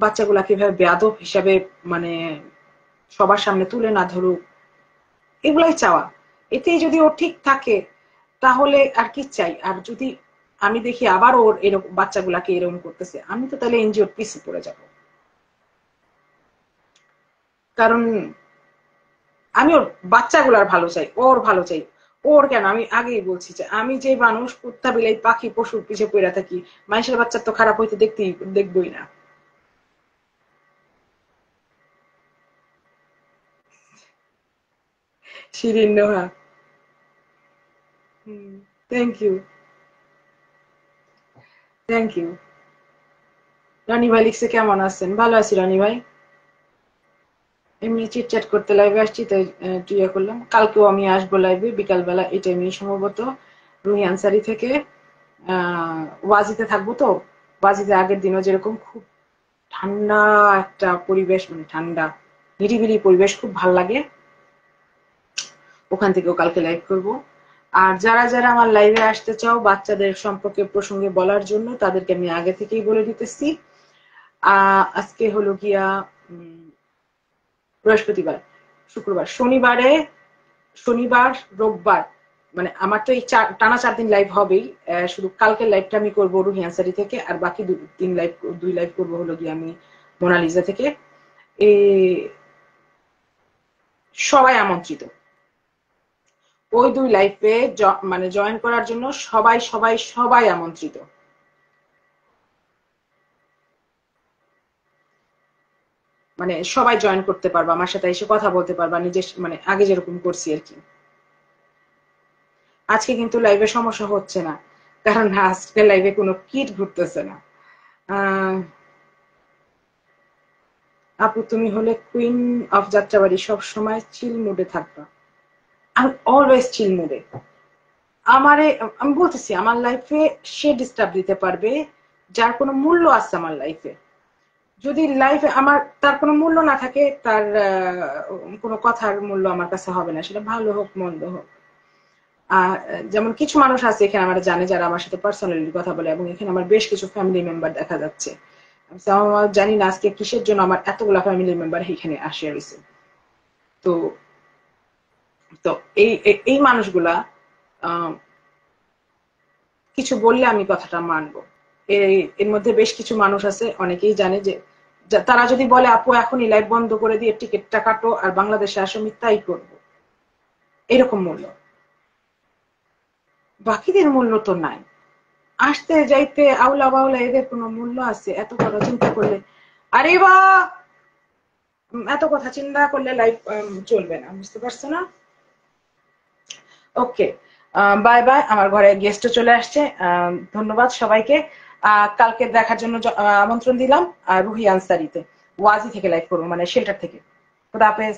বাচ্চাগুলাকে এভাবে বেয়াদব হিসাবে মানে সবার সামনে তুলে না ধরুক, এগুলাই চাওয়া। এতেই যদি ও ঠিক থাকে তাহলে আর কি চাই। আর যদি আমি দেখি আবার ওর এরকম বাচ্চাগুলাকে এরকম করতেছে, আমি তো তাহলে এনজিওর পিছে পড়ে যাব। কারণ আমি ওর বাচ্চাগুলার ভালো চাই, ওর ভালো চাই। ওর কেন, আমি আগেই বলছি যে আমি যে মানুষ কুত্তা বিলাই পাখি পশুর পিছে পড়ে থাকি, মানুষের বাচ্চার তো খারাপ হইতে দেখতেই দেখবই না। Shirin Noha, thank you, thank you. রানী ভাই লিখছে কেমন আছেন? ভালো আছি রানী ভাই। এমনি চিটচ্যাট করতে লাইভে আসছি, তাই একটু ইয়ে করলাম। কালকেও আমি আসবো লাইভে বিকালবেলা এই টাইমে সম্ভবত, রুহি আনসারি থেকে। ওয়াজিতে থাকবো তো। ওয়াজিতে আগের দিনও যেরকম খুব ঠান্ডা একটা পরিবেশ, মানে ঠান্ডা নিরিবিলি পরিবেশ, খুব ভাল লাগে। ওখান থেকেও কালকে লাইভ করব। আর যারা যারা আমার লাইভে আসতে চাও বাচ্চাদের সম্পর্কে প্রসঙ্গে বলার জন্য, তাদেরকে আমি আগে থেকেই বলে দিতেছি। আজকে হলো গিয়া বৃহস্পতিবার, শুক্রবার, শনিবার রোববার, মানে আমার তো এই টানা 4 দিন লাইভ হবেই। শুধু কালকের লাইভটা আমি করবো রুহি আনসারি থেকে, আর বাকি দুই লাইভ করবো হলো গিয়ে আমি মোনালিজা থেকে। সবাই আমন্ত্রিত ওই 2 লাইভে, মানে জয়েন করার জন্য সবাই সবাই সবাই আমন্ত্রিত। মানে সবাই জয়েন করতে পারবা, আমার সাথে এসে কথা বলতে পারবা, নিজের মানে আগে যেরকম করছি আর কি। আজকে কিন্তু লাইভে সমস্যা হচ্ছে না, কারণ আজকে লাইভে কোনো কিট ঘুরতেছে না। আপু তুমি হলে কুইন অফ যাত্রাবাড়ি, সব সময় চিল মুডে থাকবা। আমি অলওয়েজ চিল মুডে। আমি বলতেছি, আমার লাইফে সে ডিস্টার্ব দিতে পারবে যার কোনো মূল্য আছে আমার লাইফে। যদি লাইফে তার কোনো মূল্য না থাকে, তার কোনো কথার মূল্য আমার কাছে হবে না, সেটা ভালো হোক মন্দ হোক। যেমন কিছু মানুষ আছে এখানে আমার জানে, যারা আমার সাথে পার্সোনালি কথা বলে, এবং এখানে আমার বেশ কিছু ফ্যামিলি মেম্বার দেখা যাচ্ছে। আমার জানি না আজকে কিসের জন্য আমার এতগুলা ফ্যামিলি মেম্বার এখানে আসে রয়েছে। তো তো এই মানুষগুলা কিছু বললে আমি কথাটা মানবো। এর মধ্যে বেশ কিছু মানুষ আছে, অনেকেই জানে যে তারা যদি বলে আপু এখনই লাইভ বন্ধ করে দিয়ে টিকিটটা কাটো আর বাংলাদেশে আসো, আমি তাই করবো, এরকম মূল্য। বাকিদের মূল্য তো নাই। আসতে যাইতে আউলা বাউলা এদের কোনো মূল্য আছে? এত কথা চিন্তা করলে, আরে বা এত কথা চিন্তা করলে লাইফ চলবে না, বুঝতে পারছো না? ওকে, বাই বাই, আমার ঘরে গেস্টও চলে আসছে। ধন্যবাদ সবাইকে। কালকে দেখার জন্য আমন্ত্রণ দিলাম। রুহি আনসারিতে ওয়াজি থেকে লাইভ করবো, মানে শেল্টার থেকে। খুদা হাফেজ।